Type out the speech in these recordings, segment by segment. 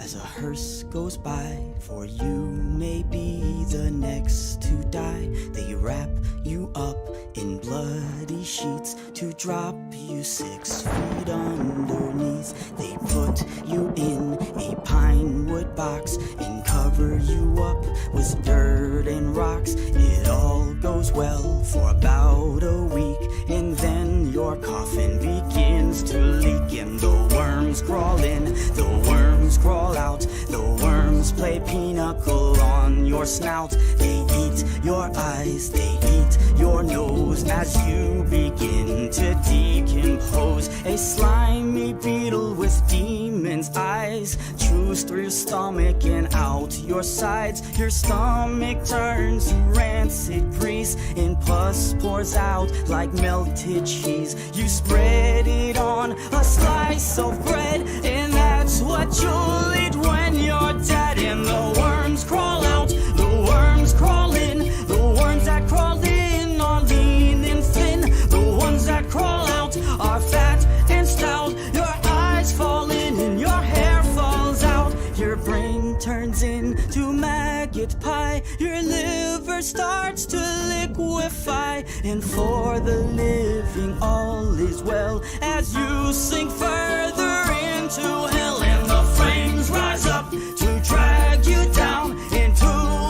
as a hearse goes by, for you may be the next to die. They wrap you up in bloody sheets to drop you 6 feet underneath. They put you in a pine wood box and cover you up with dirt and rocks. It all goes well for about a week, and then your coffin begins to leak, and the worms crawl in, the worms crawl out, the worms play pinochle on your snout. They eat your eyes, they eat your nose as you begin to decompose. A slimy beetle with demon's eyes chews through your stomach and out your sides. Your stomach turns to rancid grease, and pus pours out like melted cheese. You spread it on a slice of bread, and that's what you'll eat when you're dead. And the worms crawl out, the worms crawl in, the worms that crawl in are lean and thin, the ones that crawl out are fat and stout. Your eyes fall in and your hair falls out. Your brain turns into maggot pie, your liver starts to liquefy, and for the living all is well as you sink further into hell. And the flames rise up to drag you down into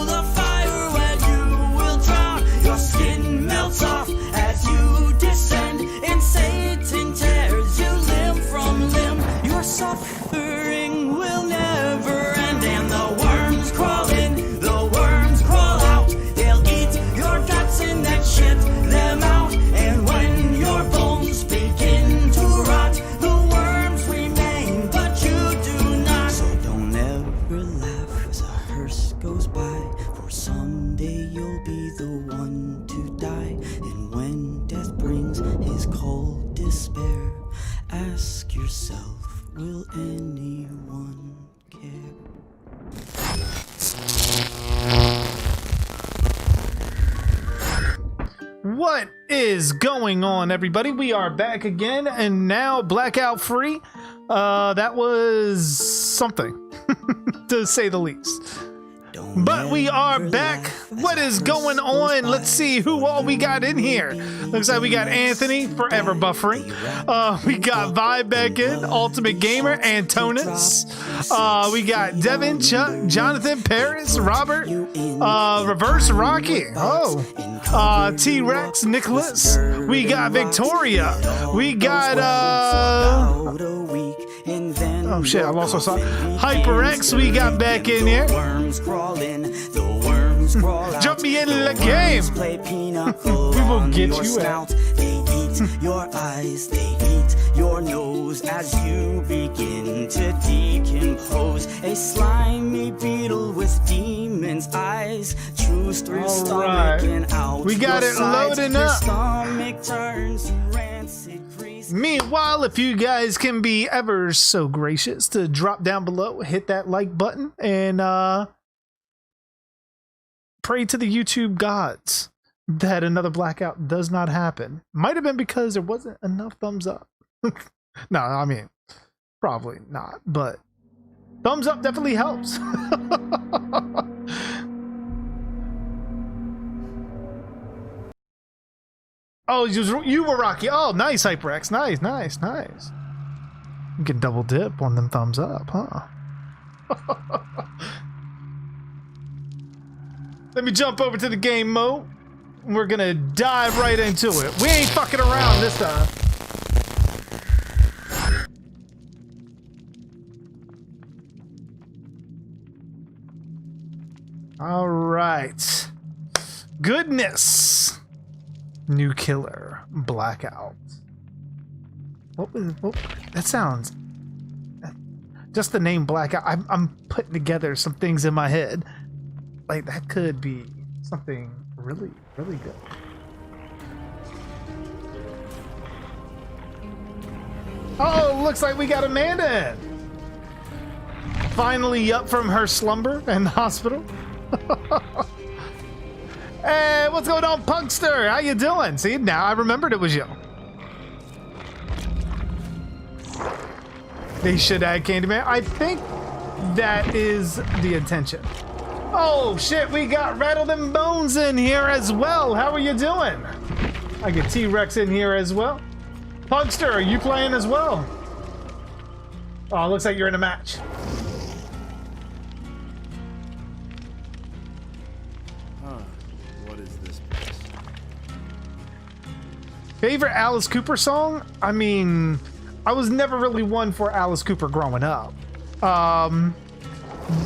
the fire where you will drown. Your skin melts off as you descend, and Satan tears you limb from limb. Your suffering will never end, and the worms crawl in, the worms crawl out. They'll eat your guts and then shit them out, and when your bones begin to rot, the worms remain, but you do not. So don't ever laugh as a hearse goes by, for someday you'll be the one to die. And when death brings his cold despair, ask yourself, will anyone care? What is going on, everybody? We are back again, and now blackout free. That was something to say the least. But we are back. What is going on? Let's see who all we got in here. Looks like we got Anthony, forever buffering. We got Vibe back in, Ultimate Gamer, Antonis. We got Devin, Chuck, Jonathan, Paris, Robert, Reverse Rocky. Oh, T-Rex, Nicholas. We got Victoria. We got oh shit, I'm also sorry. HyperX, we got back in here. Jump me into the game. We will get you out. They eat your eyes, they eat your nose as you begin to decompose. A slimy beetle with demon's eyes chews through your stomach and out. We got it loading up. Your stomach turns to rancid grease. Meanwhile, if you guys can be ever so gracious to drop down below, hit that like button, and pray to the YouTube gods that another blackout does not happen. Might have been because there wasn't enough thumbs up. No, I mean, probably not, but thumbs up definitely helps. Oh, you were Rocky. Oh, nice, HyperX. Nice, nice, nice. You can double dip on them thumbs up, huh? Let me jump over to the game mode. We're gonna dive right into it. We ain't fucking around this time. All right. Goodness. New killer. Blackout. What that sounds... Just the name Blackout. I'm putting together some things in my head. Like, that could be something really, really good. Oh, looks like we got Amanda in. Finally up from her slumber in the hospital. Hey, what's going on, Punkster? How you doing? See, now I remembered it was you. They should add Candyman. I think that is the intention. Oh shit, we got Rattle Them Bones in here as well. How are you doing? I get T-Rex in here as well. Pugster, are you playing as well? Oh, looks like you're in a match. What is this place? Favorite Alice Cooper song? I mean, I was never really one for Alice Cooper growing up.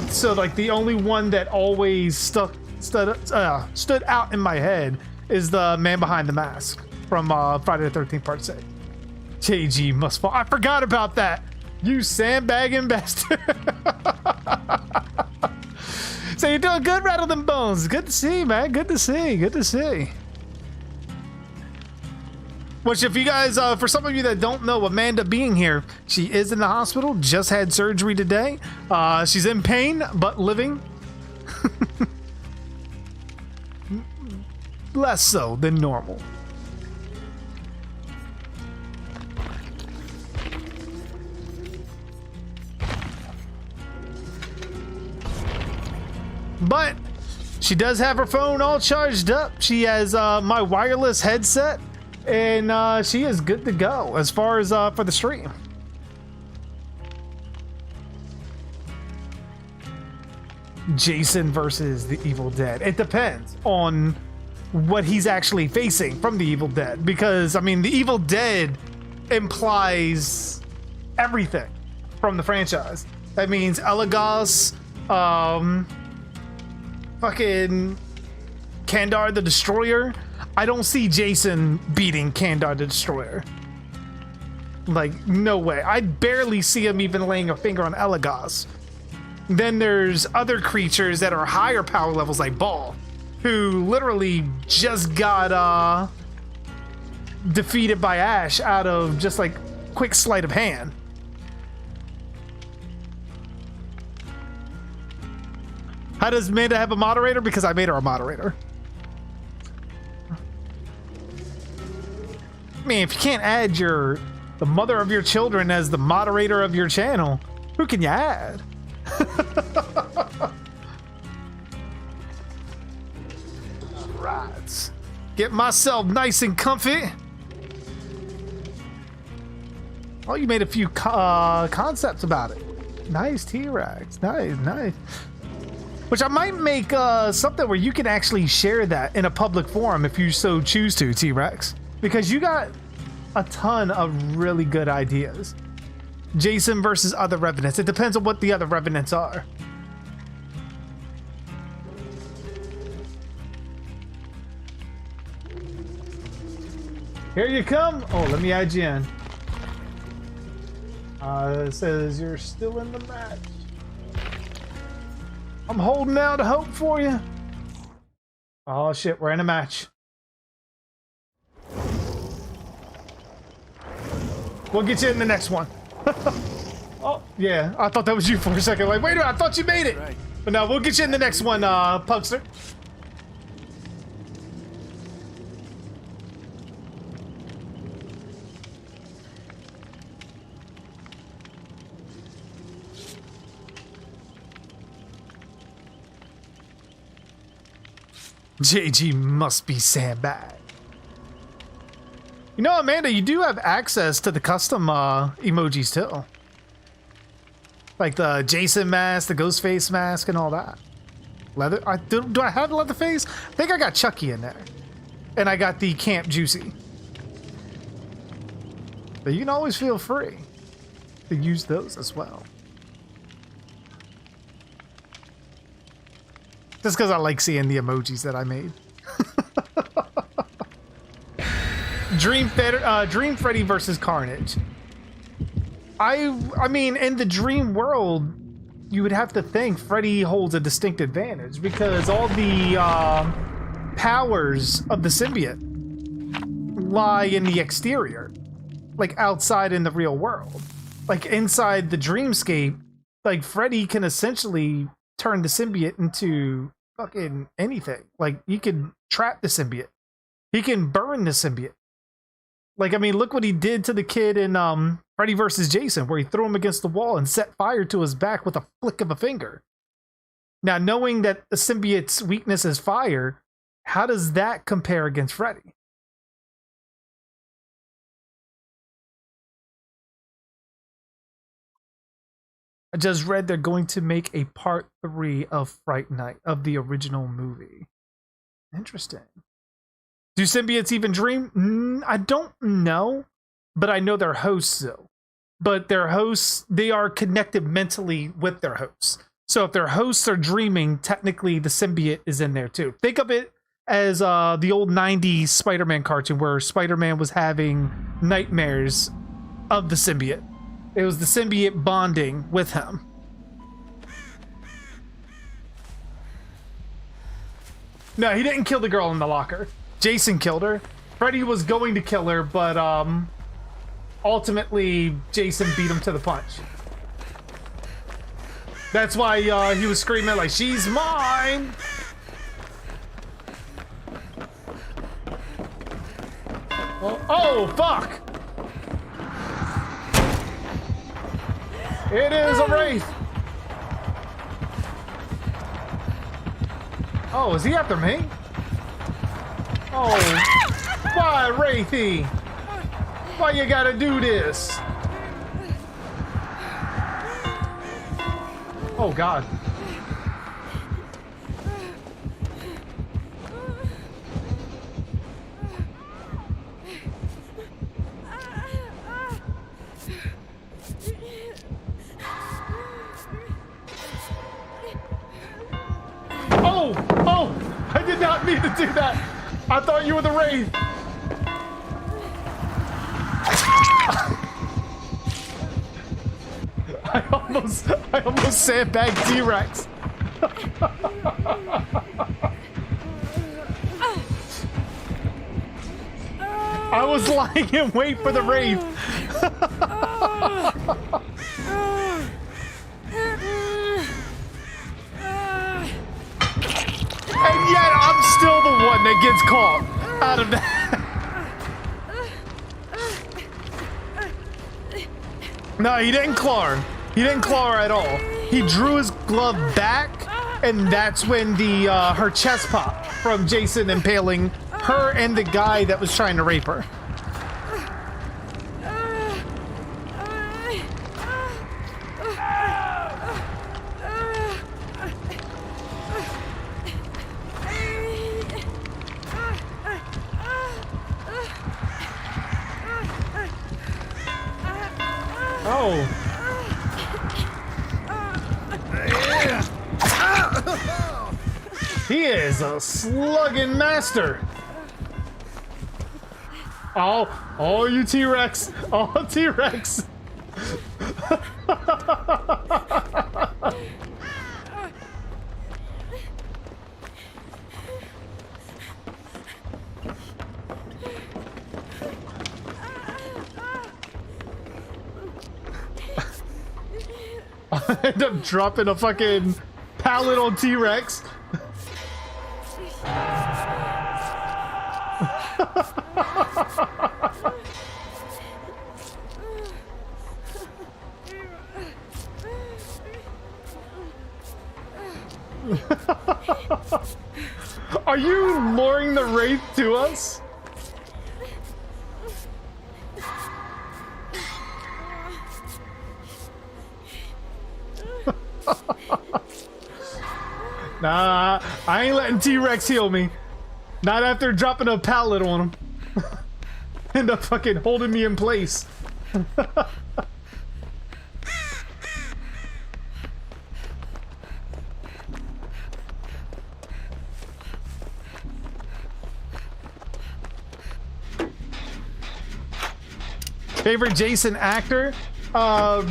So like the only one that always stood out in my head is the Man Behind the Mask from Friday the 13th Part 6. JG must fall. I forgot about that. You sandbagging bastard. So you're doing good, Rattle Them Bones. Good to see, man. Good to see. Good to see. Which, if you guys, for some of you that don't know Amanda being here, she is in the hospital, just had surgery today. She's in pain, but living. Less so than normal. But she does have her phone all charged up. She has my wireless headset. And she is good to go as far as for the stream. Jason versus the Evil Dead. It depends on what he's actually facing from the Evil Dead. Because, I mean, the Evil Dead implies everything from the franchise. That means Elagos, fucking Kandar the Destroyer. I don't see Jason beating Kandar the Destroyer. Like, no way. I barely see him even laying a finger on Elagos. Then there's other creatures that are higher power levels like Ball, who literally just got defeated by Ash out of just like quick sleight of hand. How does Amanda have a moderator? Because I made her a moderator. I mean, if you can't add the mother of your children as the moderator of your channel, who can you add? Right. Get myself nice and comfy. Oh, you made a few concepts about it. Nice, T-Rex. Nice, nice. Which I might make something where you can actually share that in a public forum if you so choose to, T-Rex. Because you got a ton of really good ideas. Jason versus other Revenants. It depends on what the other Revenants are. Here you come. Oh, let me add you in. It says you're still in the match. I'm holding out hope for you. Oh shit, we're in a match. We'll get you in the next one. Oh, yeah. I thought that was you for a second. Like, wait a minute, I thought you made it. Right. But no, we'll get you in the next one, Pugster. JG must be sandbag. You know, Amanda, you do have access to the custom emojis too. Like the Jason mask, the Ghostface mask, and all that. Leather? Do I have Leatherface? I think I got Chucky in there. And I got the Camp Juicy. But you can always feel free to use those as well. Just because I like seeing the emojis that I made. Dream Freddy versus Carnage. I mean, in the Dream world, you would have to think Freddy holds a distinct advantage because all the powers of the symbiote lie in the exterior, like outside in the real world. Like inside the dreamscape, like Freddy can essentially turn the symbiote into fucking anything. Like he can trap the symbiote. He can burn the symbiote. Like, I mean, look what he did to the kid in Freddy vs. Jason, where he threw him against the wall and set fire to his back with a flick of a finger. Now, knowing that the symbiote's weakness is fire, how does that compare against Freddy? I just read they're going to make a part 3 of Fright Night, of the original movie. Interesting. Do symbiotes even dream? I don't know, but I know their hosts do. But their hosts, they are connected mentally with their hosts. So if their hosts are dreaming, technically the symbiote is in there too. Think of it as the old 90s Spider-Man cartoon where Spider-Man was having nightmares of the symbiote. It was the symbiote bonding with him. No, he didn't kill the girl in the locker. Jason killed her. Freddy was going to kill her, but ultimately Jason beat him to the punch. That's why he was screaming like, "She's mine!" Oh, fuck! It is a wraith! Oh, is he after me? Oh, why, Wraithy? Why you gotta do this? Oh, God. Oh, I did not mean to do that. I thought you were the Wraith. I almost sandbagged T-Rex. I was lying in wait for the Wraith. And yet I'm still the one that gets caught out of that. No, he didn't claw her. He didn't claw her at all. He drew his glove back, and that's when the her chest popped from Jason impaling her and the guy that was trying to rape her. Oh. He is a slugging master. Oh, you T-Rex. Oh, T-Rex. I end up dropping a fucking pallet on T-Rex. Are you luring the Wraith to us? Nah, I ain't letting T-Rex heal me. Not after dropping a pallet on him. End up fucking holding me in place. Favorite Jason actor?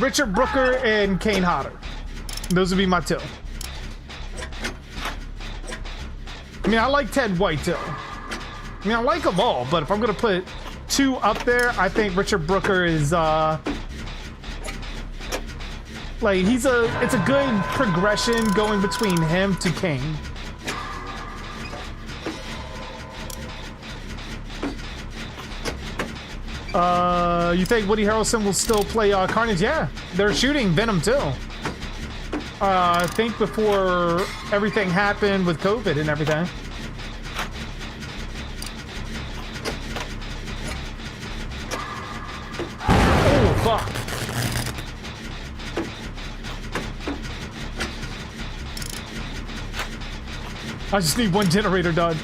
Richard Brooker and Kane Hodder. Those would be my two. I mean, I like Ted White too. I mean, I like them all, but if I'm gonna put two up there, I think Richard Brooker is like it's a good progression going between him to Kane. You think Woody Harrelson will still play Carnage? Yeah, they're shooting Venom too. I think before everything happened with COVID and everything. Oh, fuck. I just need one generator done.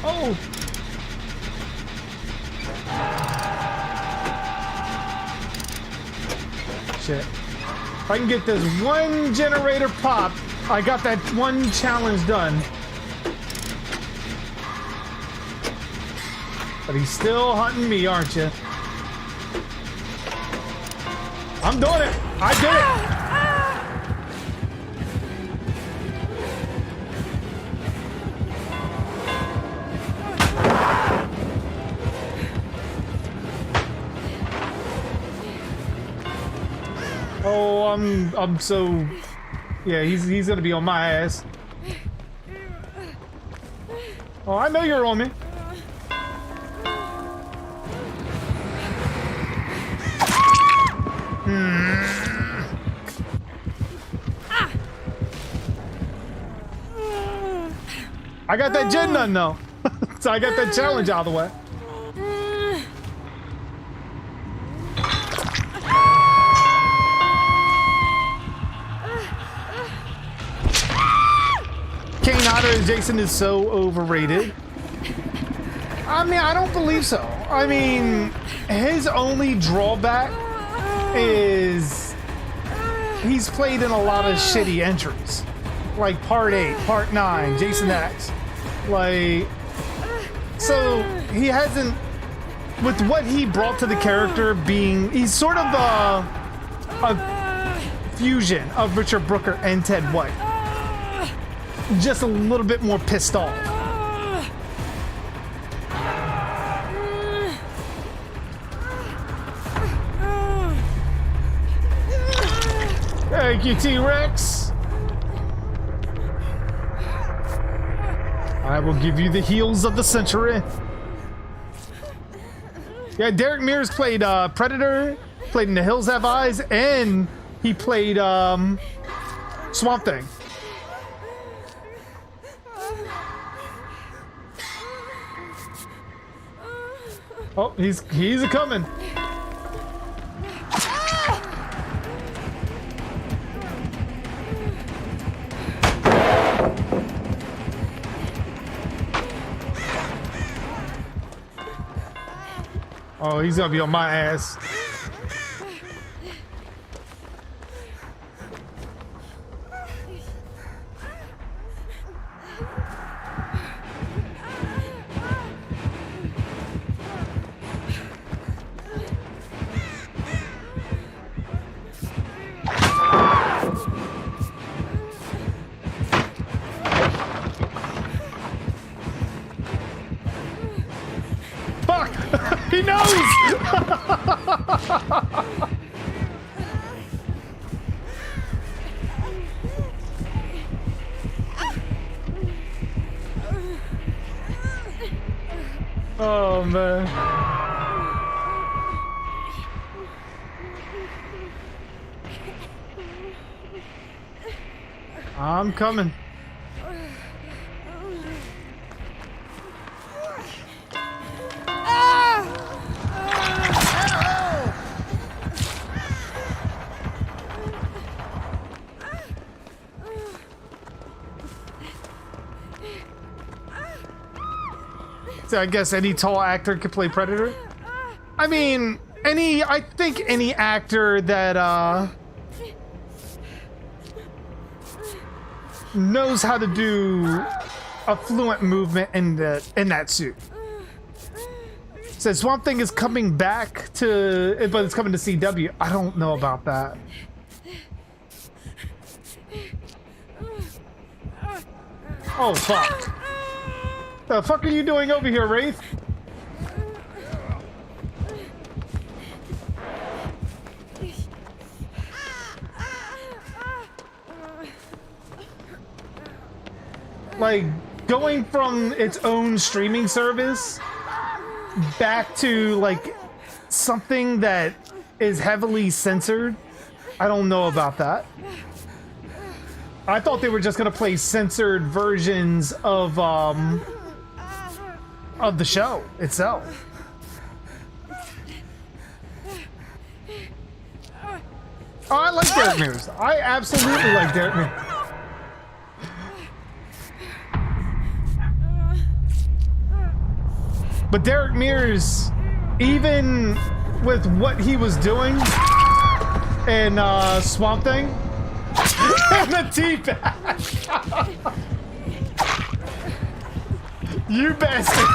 Oh! Shit. If I can get this one generator pop, I got that one challenge done. But he's still hunting me, aren't you? I'm doing it! I did it! Oh, I'm so... Yeah, he's gonna be on my ass. Oh, I know you're on me. I got that gen done though. So I got that challenge out of the way. Kane Hodder as Jason is so overrated. I mean, I don't believe so. I mean, his only drawback is he's played in a lot of shitty entries. Like Part 8, Part 9, Jason X. Like, so he hasn't, with what he brought to the character being, he's sort of a fusion of Richard Brooker and Ted White. Just a little bit more pissed off. Thank you, T-Rex. I will give you the heels of the century. Yeah, Derek Mears played Predator, played In the Hills Have Eyes, and he played Swamp Thing. Oh, he's a coming. Oh, he's gonna be on my ass. He knows! Oh, man. I'm coming. So I guess any tall actor could play Predator. I mean, I think any actor that knows how to do a fluent movement in that suit. So Swamp Thing is coming back to, but it's coming to CW. I don't know about that. Oh fuck. The fuck are you doing over here, Wraith? like going from its own streaming service back to like something that is heavily censored. I don't know about that. I thought they were just gonna play censored versions of the show itself. Oh, I like Dark Mirrors. I absolutely like Dark Mirrors. But Derek Mears, even with what he was doing in Swamp Thing, and the teabag. You bastard.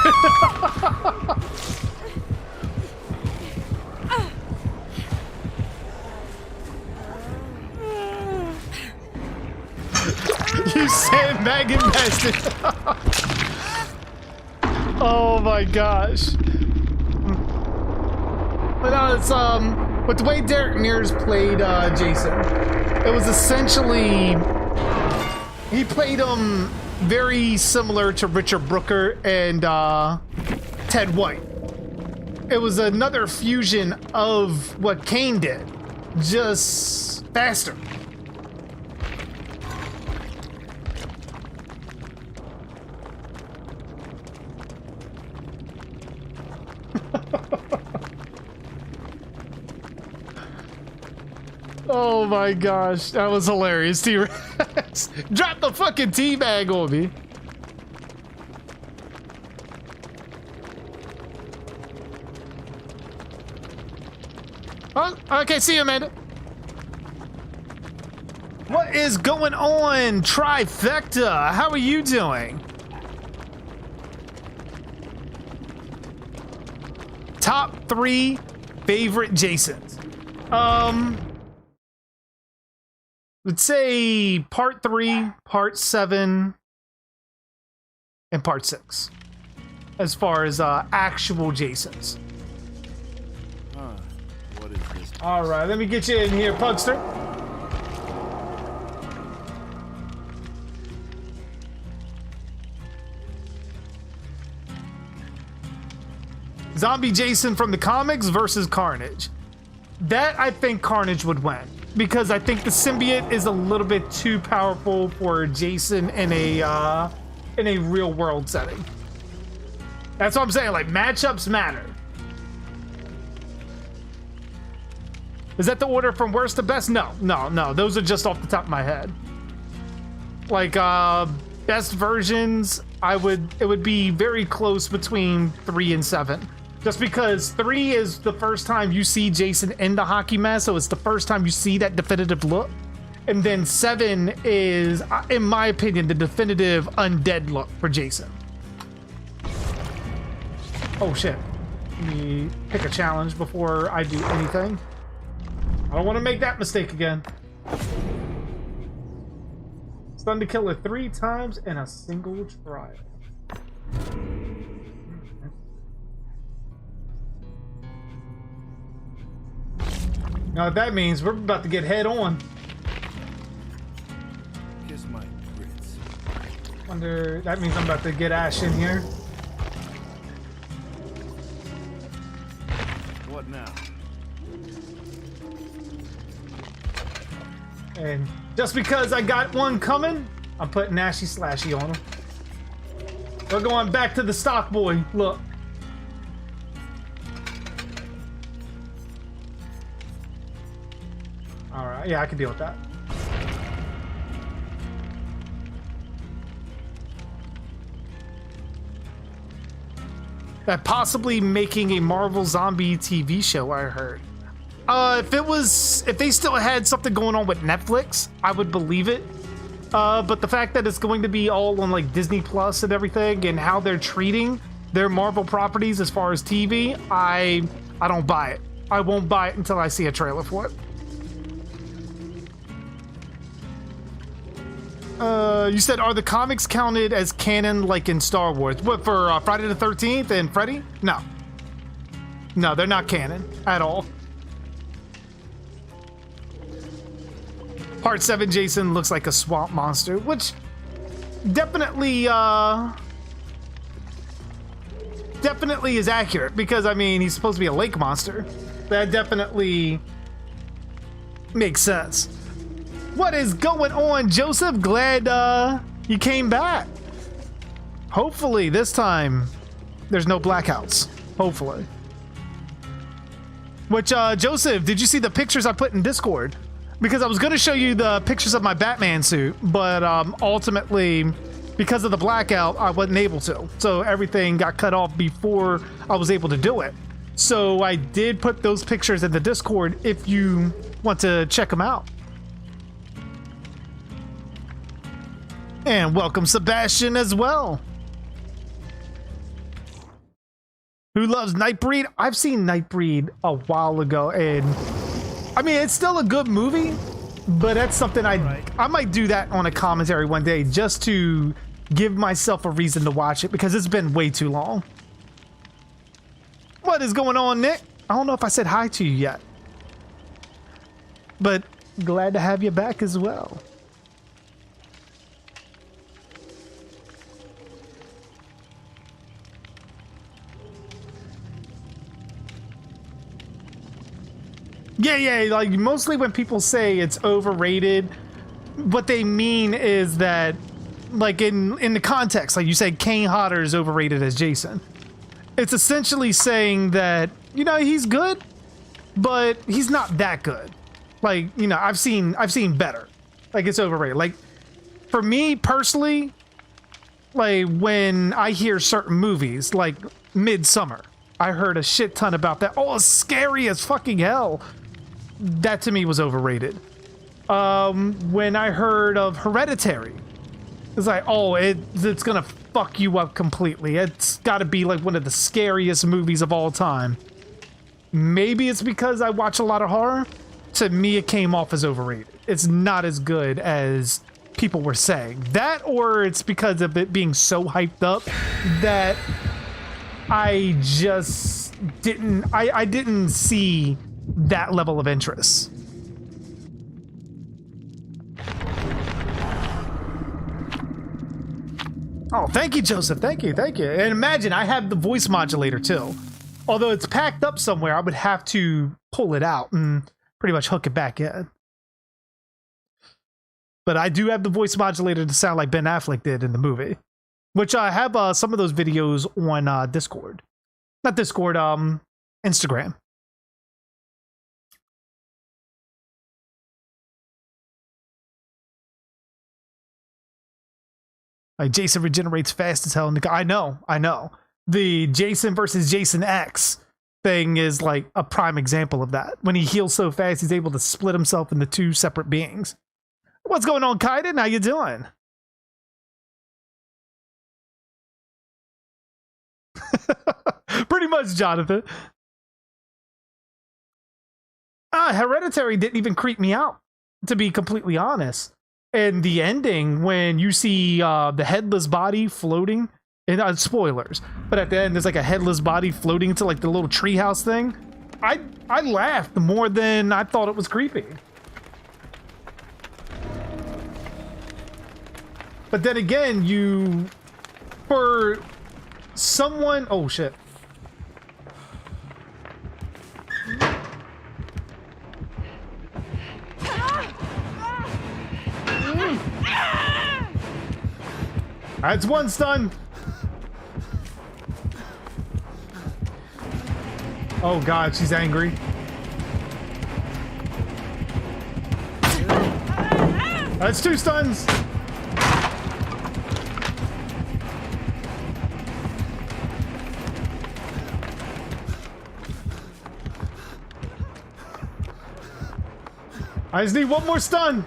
You sandbagging bastard. Oh my gosh. But it's with the way Derek Mears played Jason, it was essentially he played him very similar to Richard Brooker and Ted White. It was another fusion of what Kane did, just faster. Oh my gosh, that was hilarious, T-Rex. Drop the fucking teabag on me. Oh, okay, see you, Amanda. What is going on, Trifecta? How are you doing? Top 3 favorite Jasons. Let's say part 3, part 7, and part 6. As far as actual Jasons. What is this? All right, let me get you in here, Pugster. Zombie Jason from the comics versus Carnage. That I think Carnage would win. Because I think the symbiote is a little bit too powerful for Jason in a real world setting. That's what I'm saying. Like, matchups matter. Is that the order from worst to best? No. Those are just off the top of my head. Like, best versions, it would be very close between 3 and 7. Just because 3 is the first time you see Jason in the hockey mask, so it's the first time you see that definitive look. And then 7 is, in my opinion, the definitive undead look for Jason. Oh shit. Let me pick a challenge before I do anything. I don't want to make that mistake again. Stun the killer 3 times in a single trial. Now that means we're about to get head on. Kiss my grits. Wonder that means I'm about to get Ash in here. What now? And just because I got one coming, I'm putting Ashy Slashy on him. We're going back to the stock boy. Look. Alright, yeah, I can deal with that. That possibly making a Marvel Zombie TV show, I heard. If they still had something going on with Netflix, I would believe it. But the fact that it's going to be all on like Disney Plus and everything, and how they're treating their Marvel properties as far as TV, I don't buy it. I won't buy it until I see a trailer for it. You said, are the comics counted as canon like in Star Wars? What, for Friday the 13th and Freddy? No. No, they're not canon at all. Part 7 Jason looks like a swamp monster, which definitely is accurate because, I mean, he's supposed to be a lake monster. That definitely makes sense. What is going on, Joseph? Glad you came back. Hopefully this time there's no blackouts. Hopefully. Which, Joseph, did you see the pictures I put in Discord? Because I was going to show you the pictures of my Batman suit, but ultimately, because of the blackout, I wasn't able to. So everything got cut off before I was able to do it. So I did put those pictures in the Discord if you want to check them out. And welcome Sebastian as well. Who loves Nightbreed? I've seen Nightbreed a while ago, and I mean, it's still a good movie, but that's something I might do that on a commentary one day just to give myself a reason to watch it because it's been way too long. What is going on, Nick? I don't know if I said hi to you yet, but glad to have you back as well. Yeah, like mostly when people say it's overrated, what they mean is that, like in the context, like you say Kane Hodder is overrated as Jason. It's essentially saying that, you know, he's good, but he's not that good. Like, you know, I've seen better. Like, it's overrated. Like, for me personally, like when I hear certain movies, like Midsummer, I heard a shit ton about that. Oh, it's scary as fucking hell. That to me was overrated. When I heard of Hereditary, it's like, oh, it's gonna fuck you up completely. It's gotta be like one of the scariest movies of all time. Maybe it's because I watch a lot of horror. To me, it came off as overrated. It's not as good as people were saying. That, or it's because of it being so hyped up that I just didn't, I didn't see that level of interest. Oh, thank you, Joseph. Thank you. And imagine, I have the voice modulator too. Although it's packed up somewhere, I would have to pull it out and pretty much hook it back in. But I do have the voice modulator to sound like Ben Affleck did in the movie. Which I have some of those videos on Discord. Not Discord, Instagram. Like, Jason regenerates fast as hell. I know. The Jason versus Jason X thing is like a prime example of that. When he heals so fast, he's able to split himself into two separate beings. What's going on, Kaiden? How you doing? Pretty much, Jonathan. Hereditary didn't even creep me out, to be completely honest. And the ending, when you see the headless body floating, and spoilers, but at the end there's like a headless body floating into like the little treehouse thing. I laughed more than I thought it was creepy. But then again, for someone, oh shit. That's one stun. Oh god, she's angry. That's two stuns. I just need one more stun.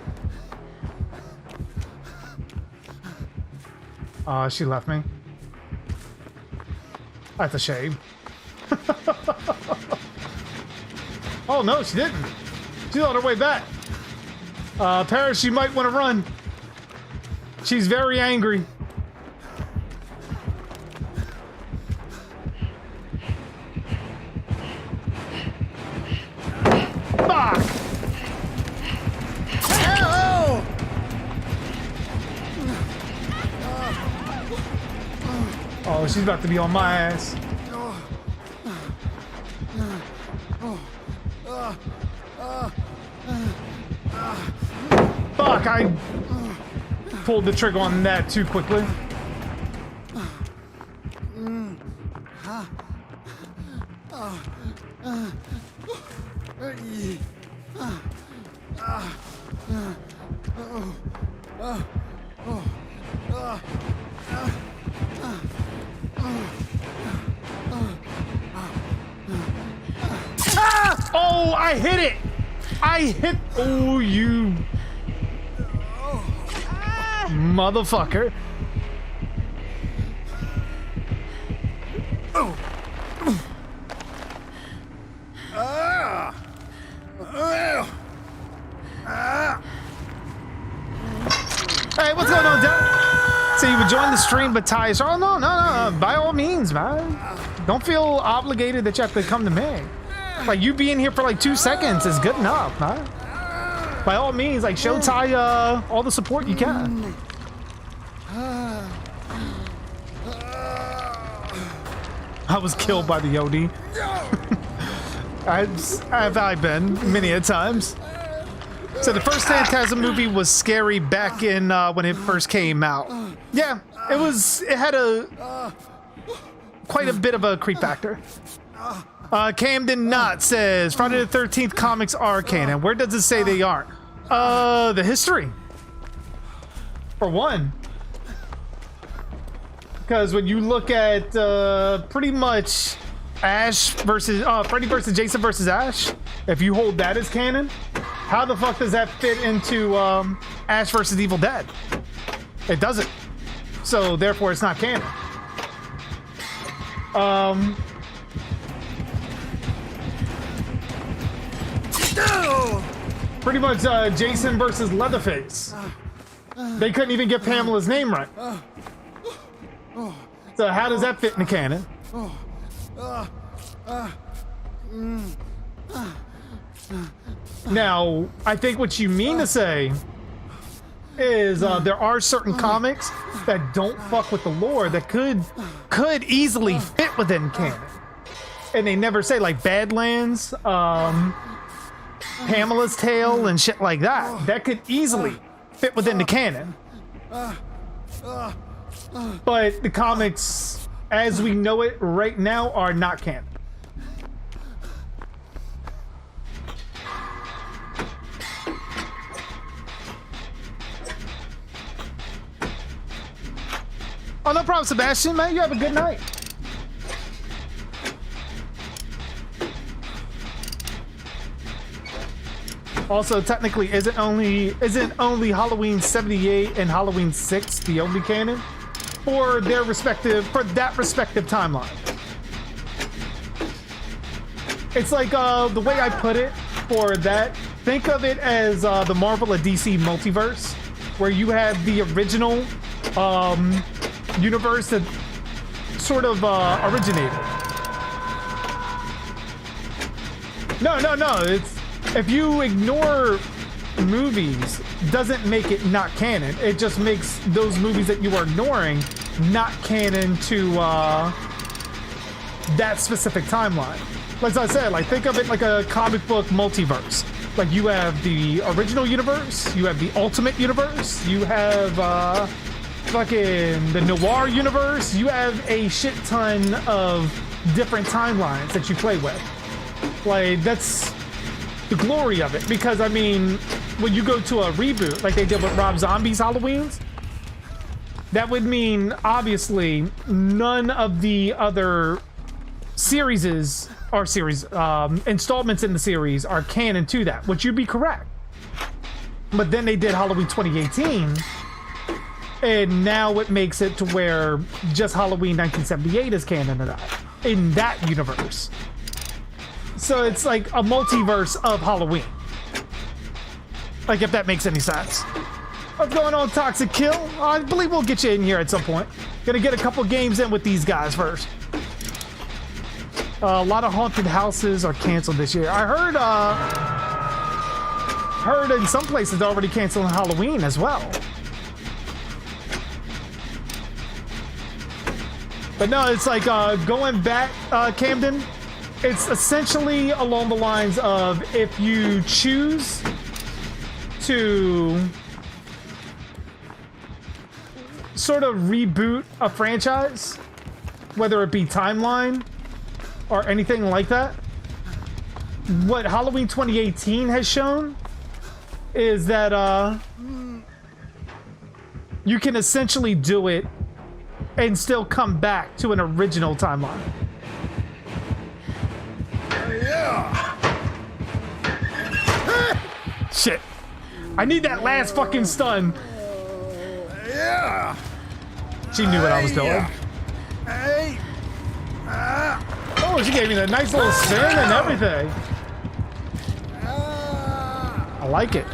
She left me. That's a shame. Oh no, she didn't. She's on her way back. Paris, she might want to run. She's very angry. Fuck! she's about to be on my ass. Fuck, I pulled the trigger on that too quickly. Oh, I hit it! I hit... Oh, you... motherfucker. Hey, what's going on, Darhk? So you would join the stream, but ties... Oh, no. By all means, man. Don't feel obligated that you have to come to me. Like, you being here for like 2 seconds is good enough, man. By all means, like, show Ty all the support you can. I was killed by the OD. I've been many a times. So the first Phantasm movie was scary back in when it first came out. Yeah, it was. It had quite a bit of a creep factor. Camden Knott says Friday the 13th comics are canon. Where does it say they aren't? The history. For one. Because when you look at pretty much Ash versus Freddy versus Jason versus Ash, if you hold that as canon, how the fuck does that fit into Ash versus Evil Dead? It doesn't. So therefore, it's not canon. Pretty much Jason versus Leatherface. They couldn't even get Pamela's name right. So how does that fit in the canon? Now, I think what you mean to say is there are certain comics that don't fuck with the lore that could easily fit within canon. And they never say, like Badlands, Pamela's Tale, and shit like that. That could easily fit within the canon. But the comics, as we know it right now, are not canon. Oh, no problem, Sebastian, man. You have a good night. Also, technically, isn't only Halloween 78 and Halloween 6 the only canon for that respective timeline? It's like the way I put it for that. Think of it as the Marvel and DC multiverse, where you have the original universe that sort of originated. No. It's if you ignore movies, doesn't make it not canon. It just makes those movies that you are ignoring not canon to that specific timeline. Like I said, like think of it like a comic book multiverse. Like you have the original universe, you have the Ultimate Universe, you have fucking the Noir Universe. You have a shit ton of different timelines that you play with. Like that's the glory of it, because I mean, when you go to a reboot like they did with Rob Zombie's Halloweens, that would mean obviously none of the other installments in the series are canon to that, which you'd be correct. But then they did Halloween 2018, and now it makes it to where just Halloween 1978 is canon to that in that universe. So it's like a multiverse of Halloween. Like, if that makes any sense. What's going on, Toxic Kill? I believe we'll get you in here at some point. Gonna get a couple games in with these guys first. A lot of haunted houses are canceled this year. I heard in some places they're already canceling Halloween as well. But no, it's like going back, Camden. It's essentially along the lines of if you choose to sort of reboot a franchise, whether it be timeline or anything like that, what Halloween 2018 has shown is that you can essentially do it and still come back to an original timeline. Shit. I need that last fucking stun. Yeah. She knew what I was doing. Hey. Oh, she gave me that nice little spin and everything. I like it.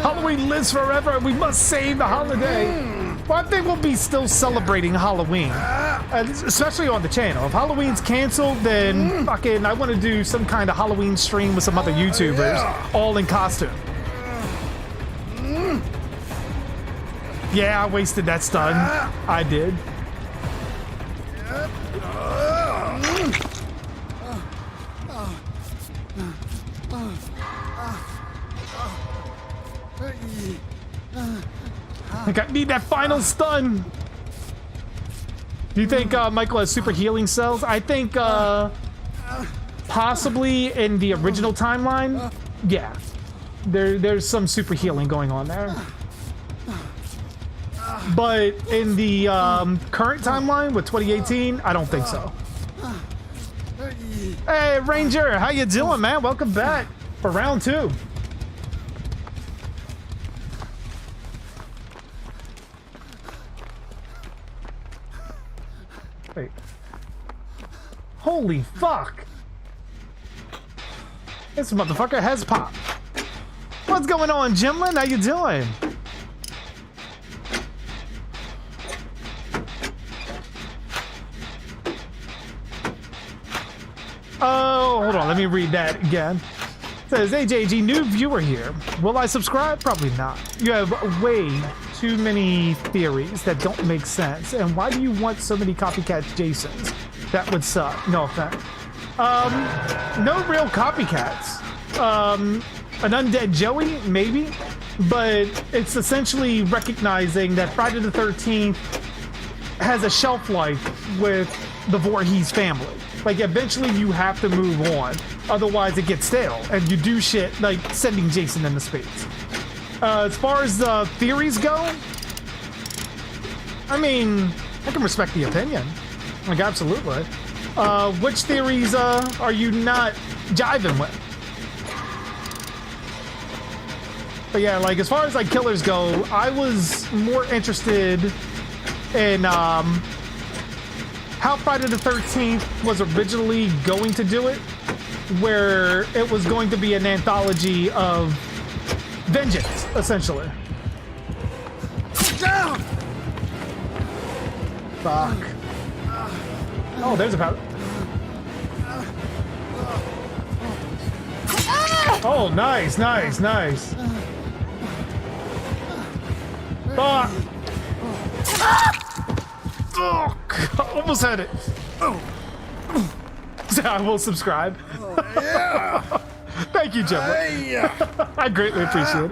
Halloween lives forever and we must save the holiday. Well, I think we'll be still celebrating Halloween, especially on the channel. If Halloween's canceled, then fucking I want to do some kind of Halloween stream with some other YouTubers, all in costume. Yeah, I wasted that stun. I did. I need that final stun. Do you think Michael has super healing cells? I think possibly in the original timeline, yeah. There's some super healing going on there. But in the current timeline with 2018, I don't think so. Hey, Ranger, how you doing, man? Welcome back for round 2. Wait. Holy fuck! This motherfucker has popped. What's going on, Jimlin? How you doing? Oh, hold on. Let me read that again. It says, AJG, new viewer here. Will I subscribe? Probably not. You have way too many theories that don't make sense. And why do you want so many copycat Jasons? That would suck. No offense. No real copycats. An undead Joey, maybe. But it's essentially recognizing that Friday the 13th has a shelf life with the Voorhees family. Like, eventually you have to move on. Otherwise, it gets stale. And you do shit like sending Jason into space. As far as the theories go, I mean, I can respect the opinion. Like, absolutely. Which theories are you not jiving with? But yeah, like, as far as, like, killers go, I was more interested in, how Friday the 13th was originally going to do it, where it was going to be an anthology of vengeance, essentially. Down. Fuck. Oh, there's a powder. Oh, nice, nice, nice. Fuck. Oh, God, almost had it. Oh. I will subscribe. Yeah. Thank you, Jim. Hey. I greatly appreciate it.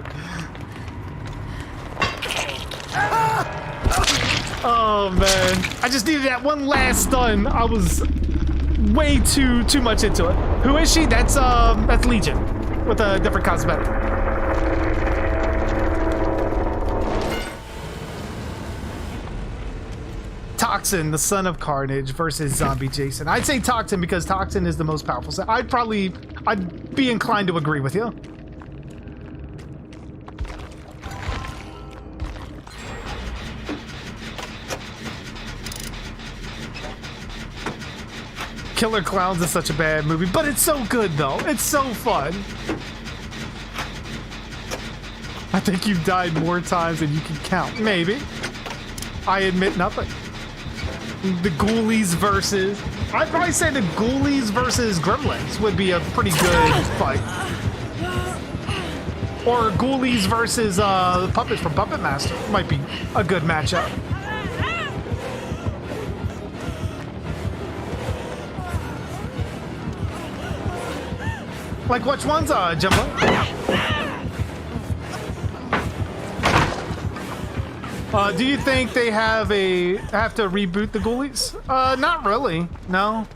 Oh man, I just needed that one last stun. I was way too much into it. Who is she? That's Legion with a different cosmetic. Toxin, the son of Carnage versus Zombie Jason. I'd say Toxin because Toxin is the most powerful. So I'd be inclined to agree with you. Killer Clowns is such a bad movie, but it's so good though. It's so fun. I think you've died more times than you can count. Maybe. I admit nothing. The Ghoulies versus... I'd probably say the Ghoulies versus Gremlins would be a pretty good fight. Or Ghoulies versus puppets from Puppet Master might be a good matchup. Like which ones, Jimbo? Do you think they have to reboot the Ghoulies? Not really. No.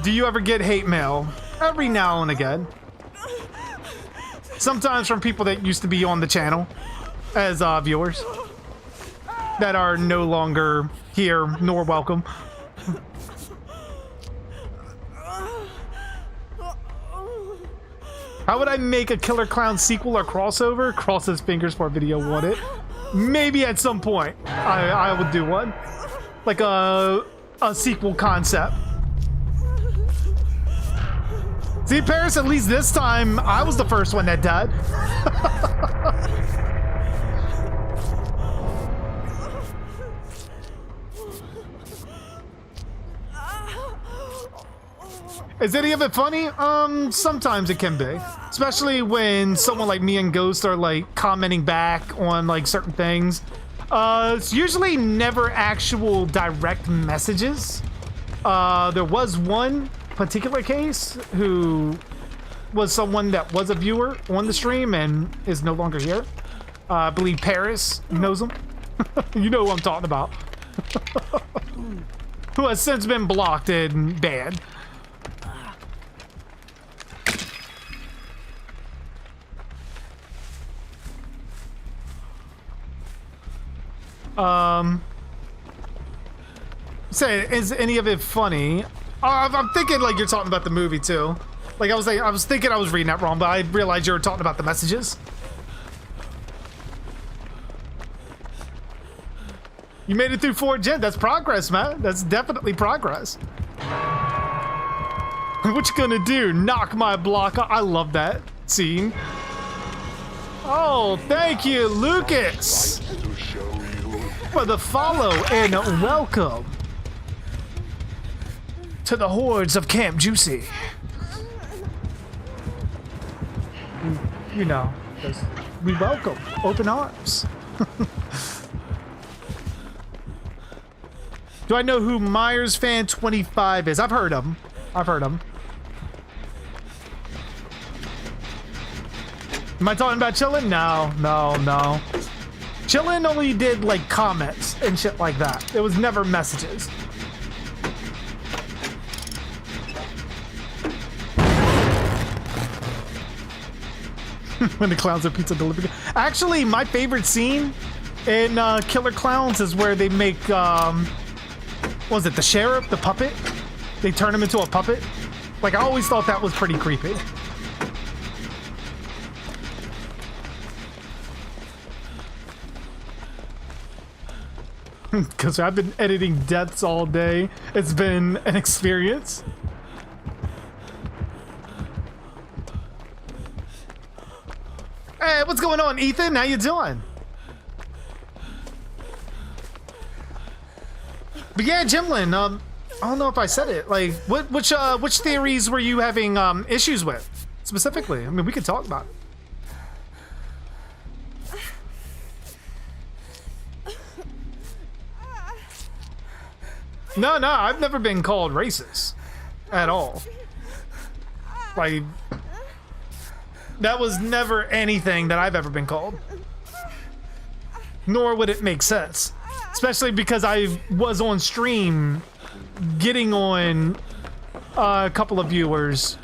Do you ever get hate mail? Every now and again. Sometimes from people that used to be on the channel as viewers that are no longer here nor welcome. How would I make a Killer Clown sequel or crossover? Cross his fingers for a video, want it? Maybe at some point I would do one. Like a sequel concept. See, Paris, at least this time, I was the first one that died. Is any of it funny? Sometimes it can be. Especially when someone like me and Ghost are like commenting back on like certain things. It's usually never actual direct messages. There was one particular case who was someone that was a viewer on the stream and is no longer here. I believe Paris knows him. You know who I'm talking about. Who has since been blocked and banned. Say, is any of it funny? I'm thinking like you're talking about the movie too. Like I was thinking I was reading that wrong, but I realized you were talking about the messages. You made it through 4 gen. That's progress, man. That's definitely progress. What you gonna do? Knock my block? I love that scene. Oh, thank you, Lucas, for the follow and welcome to the hordes of Camp Juicy. You know, we welcome open arms. Do I know who Myers Fan 25 is? I've heard him. I've heard him. Am I talking about Chillin'? No. Chillin' only did like comments and shit like that. It was never messages. When the clowns are pizza delivery. Actually, my favorite scene in Killer Clowns is where they make, what was it, the sheriff, the puppet? They turn him into a puppet. Like, I always thought that was pretty creepy. Because I've been editing deaths all day. It's been an experience. Hey, what's going on, Ethan? How you doing? But yeah, Jimlin, I don't know if I said it. Like, which theories were you having issues with specifically? I mean, we could talk about it. No, I've never been called racist at all. Like, that was never anything that I've ever been called. Nor would it make sense. Especially because I was on stream getting on a couple of viewers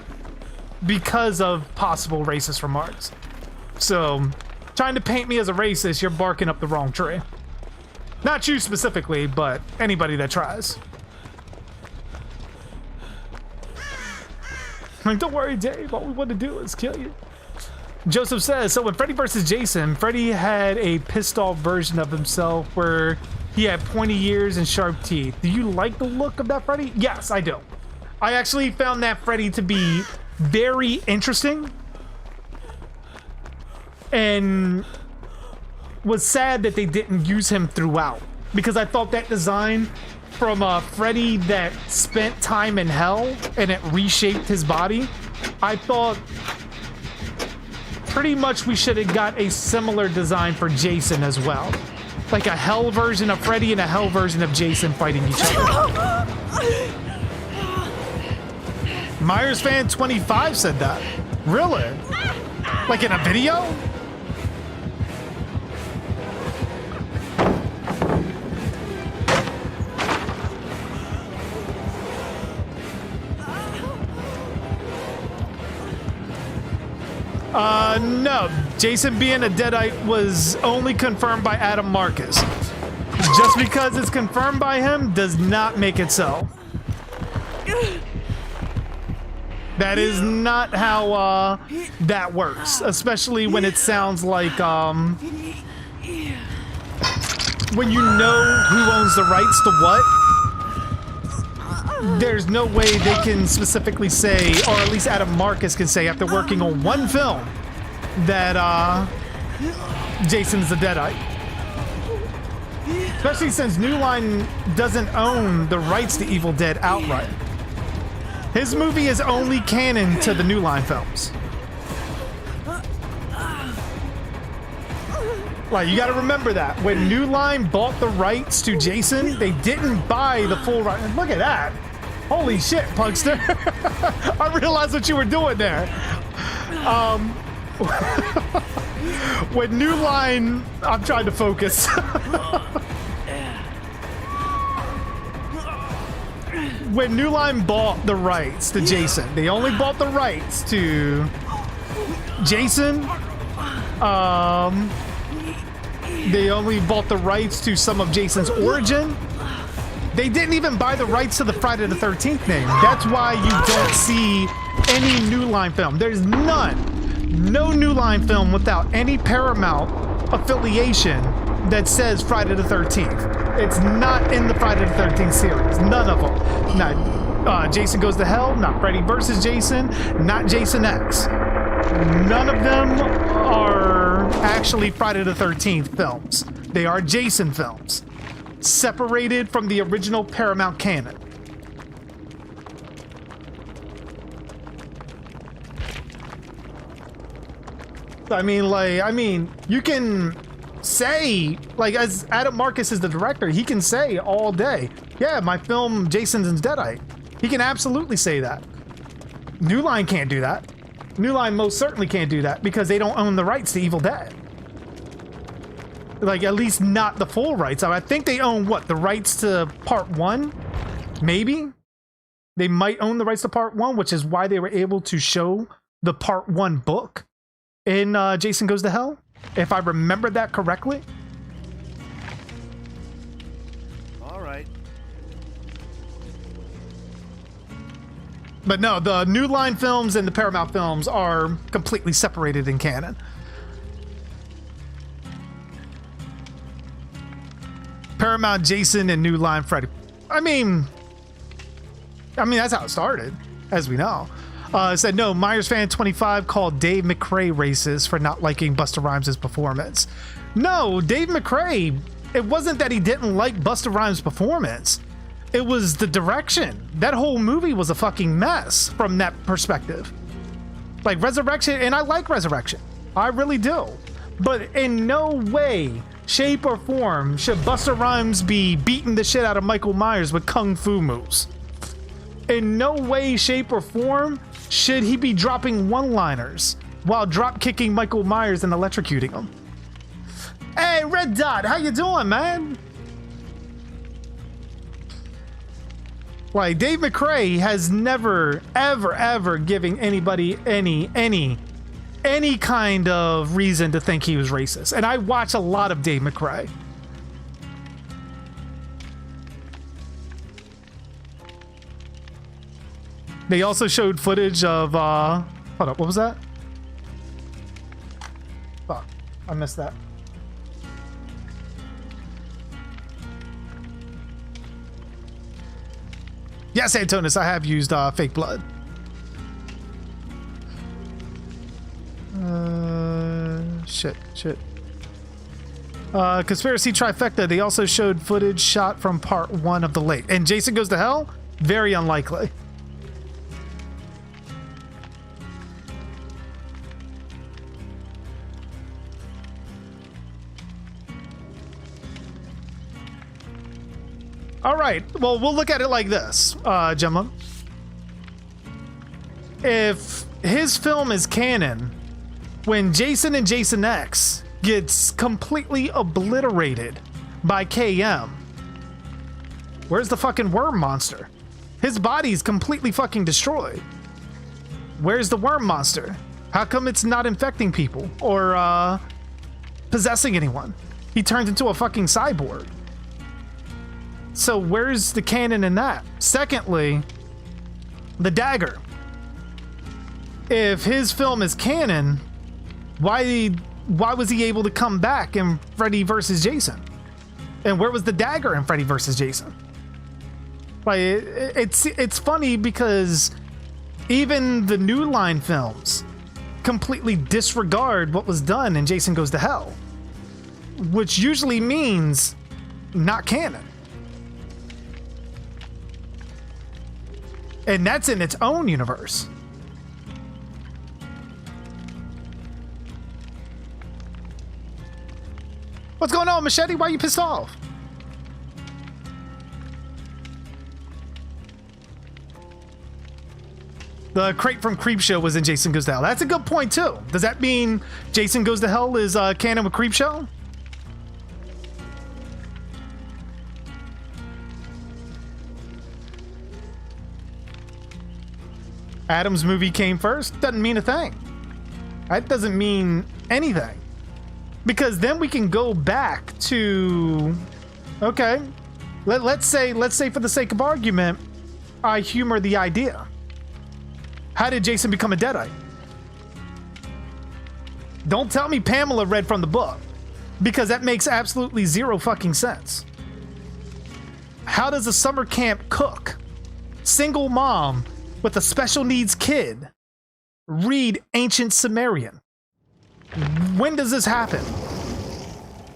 because of possible racist remarks. So, trying to paint me as a racist, you're barking up the wrong tree. Not you specifically, but anybody that tries. Like, don't worry, Dave. All we want to do is kill you. Joseph says, so when Freddy versus Jason, Freddy had a pissed off version of himself where he had pointy ears and sharp teeth. Do you like the look of that Freddy? Yes, I do. I actually found that Freddy to be very interesting. And was sad that they didn't use him throughout. Because I thought that design from a Freddy that spent time in hell and it reshaped his body, I thought pretty much we should have got a similar design for Jason as well. Like a hell version of Freddy and a hell version of Jason fighting each other. Myers fan 25 said that. Really? Like in a video? No. Jason being a Deadite was only confirmed by Adam Marcus. Just because it's confirmed by him does not make it so. That is not how that works, especially when it sounds like when you know who owns the rights to what. There's no way they can specifically say, or at least Adam Marcus can say after working on one film, that Jason's the Deadite. Especially since New Line doesn't own the rights to Evil Dead outright. His movie is only canon to the New Line films. Like, you gotta remember that. When New Line bought the rights to Jason, they didn't buy the full right. Look at that. Holy shit, Punkster. I realized what you were doing there. When New Line, I'm trying to focus. When New Line bought the rights to Jason, they only bought the rights to Jason. They only bought the rights to some of Jason's origin. They didn't even buy the rights to the Friday the 13th name. That's why you don't see any New Line film. There's none. No New Line film without any Paramount affiliation that says Friday the 13th. It's not in the Friday the 13th series. None of them. Not Jason Goes to Hell, not Freddy vs. Jason, not Jason X. None of them are actually Friday the 13th films. They are Jason films, separated from the original Paramount canon. I mean, you can say, like, as Adam Marcus is the director, he can say all day, yeah, my film Jason's Deadite. He can absolutely say that. New Line can't do that. New Line most certainly can't do that because they don't own the rights to Evil Dead. Like, at least not the full rights. I think they own, what, the rights to Part 1? Maybe? They might own the rights to Part 1, which is why they were able to show the Part 1 book in Jason Goes to Hell, if I remember that correctly. All right. But no, the New Line films and the Paramount films are completely separated in canon. Paramount Jason and New Line Freddy. I mean that's how it started, as we know. It said, no, Myers fan 25 called Dave McRae racist for not liking Busta Rhymes' performance. No, Dave McRae, it wasn't that he didn't like Busta Rhymes' performance. It was the direction. That whole movie was a fucking mess from that perspective. Like Resurrection, and I like Resurrection. I really do. But in no way, shape, or form should Busta Rhymes be beating the shit out of Michael Myers with kung fu moves. In no way, shape, or form should he be dropping one-liners while drop-kicking Michael Myers and electrocuting him. Hey, Red Dot, how you doing, man? Like, Dave McRae has never, ever given anybody any kind of reason to think he was racist. And I watch a lot of Dave McRae. They also showed footage of, hold up, what was that? Fuck, I missed that. Yes, Antonis, I have used fake blood. Shit. Conspiracy trifecta. They also showed footage shot from part 1 of the lake. And Jason Goes to Hell? Very unlikely. All right. Well, we'll look at it like this, Gemma. If his film is canon, when Jason and Jason X gets completely obliterated by KM, where's the fucking worm monster? His body's completely fucking destroyed. Where's the worm monster? How come it's not infecting people or possessing anyone? He turns into a fucking cyborg. So where's the canon in that? Secondly, the dagger. If his film is canon, why was he able to come back in Freddy versus Jason? And where was the dagger in Freddy versus Jason? Like, it's funny because even the New Line films completely disregard what was done in Jason Goes to Hell, which usually means not canon. And that's in its own universe. What's going on, Machete? Why are you pissed off? The crate from Creepshow was in Jason Goes to Hell. That's a good point, too. Does that mean Jason Goes to Hell is canon with Creepshow? Adam's movie came first? Doesn't mean a thing. That doesn't mean anything. Because then we can go back to, okay, let's say for the sake of argument, I humor the idea. How did Jason become a Deadite? Don't tell me Pamela read from the book, because that makes absolutely zero fucking sense. How does a summer camp cook, single mom with a special needs kid, read ancient Sumerian? When does this happen?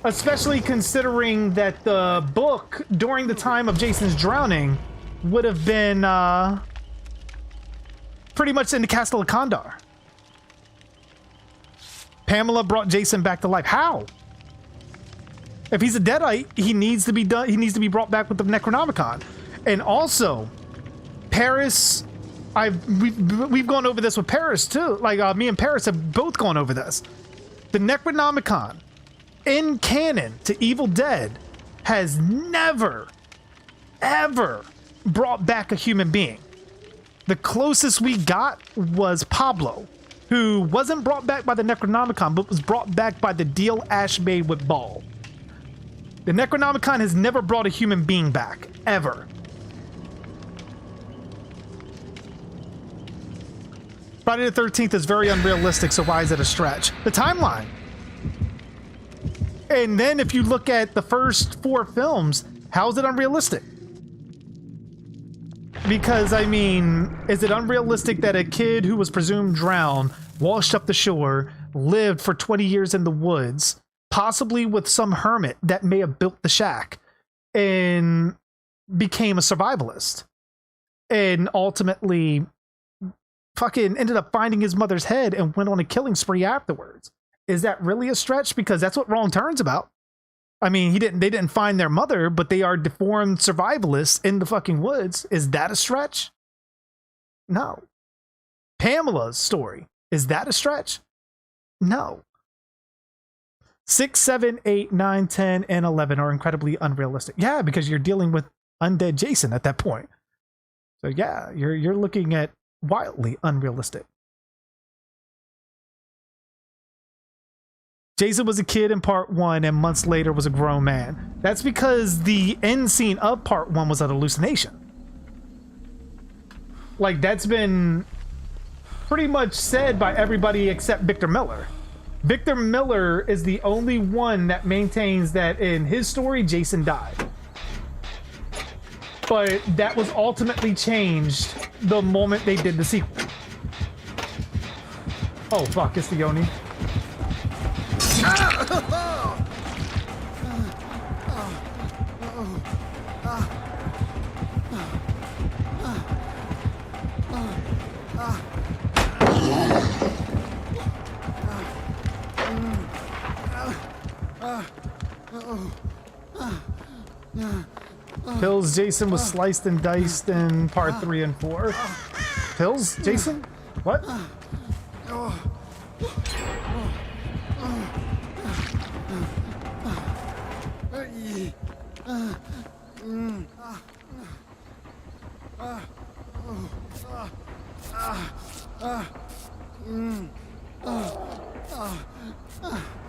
Especially considering that the book during the time of Jason's drowning would have been pretty much in the Castle of Kandar. Pamela brought Jason back to life. How? If he's a Deadite, he needs to be done. He needs to be brought back with the Necronomicon. And also, Paris. We've gone over this with Paris too. Like me and Paris have both gone over this. The Necronomicon in canon to Evil Dead has never, ever brought back a human being. The closest we got was Pablo, who wasn't brought back by the Necronomicon, but was brought back by the deal Ash made with Ball. The Necronomicon has never brought a human being back, ever. Friday the 13th is very unrealistic, so why is it a stretch? The timeline. And then if you look at the first 4 films, how is it unrealistic? Because, I mean, is it unrealistic that a kid who was presumed drowned, washed up the shore, lived for 20 years in the woods, possibly with some hermit that may have built the shack, and became a survivalist, and ultimately fucking ended up finding his mother's head and went on a killing spree afterwards? Is that really a stretch? Because that's what Wrong Turn's about. I mean, they didn't find their mother, but they are deformed survivalists in the fucking woods. Is that a stretch? No. Pamela's story, is that a stretch? No. 6, 7, 8, 9, 10, and 11 are incredibly unrealistic. Yeah, because you're dealing with undead Jason at that point. So yeah, you're looking at wildly unrealistic. Jason was a kid in part 1 and months later was a grown man. That's because the end scene of part 1 was an hallucination. Like, that's been pretty much said by everybody except Victor Miller. Victor Miller is the only one that maintains that in his story, Jason died. But that was ultimately changed the moment they did the sequel. Oh fuck, it's the Yoni. Pills, Jason was sliced and diced in part 3 and 4. Pills, Jason? What?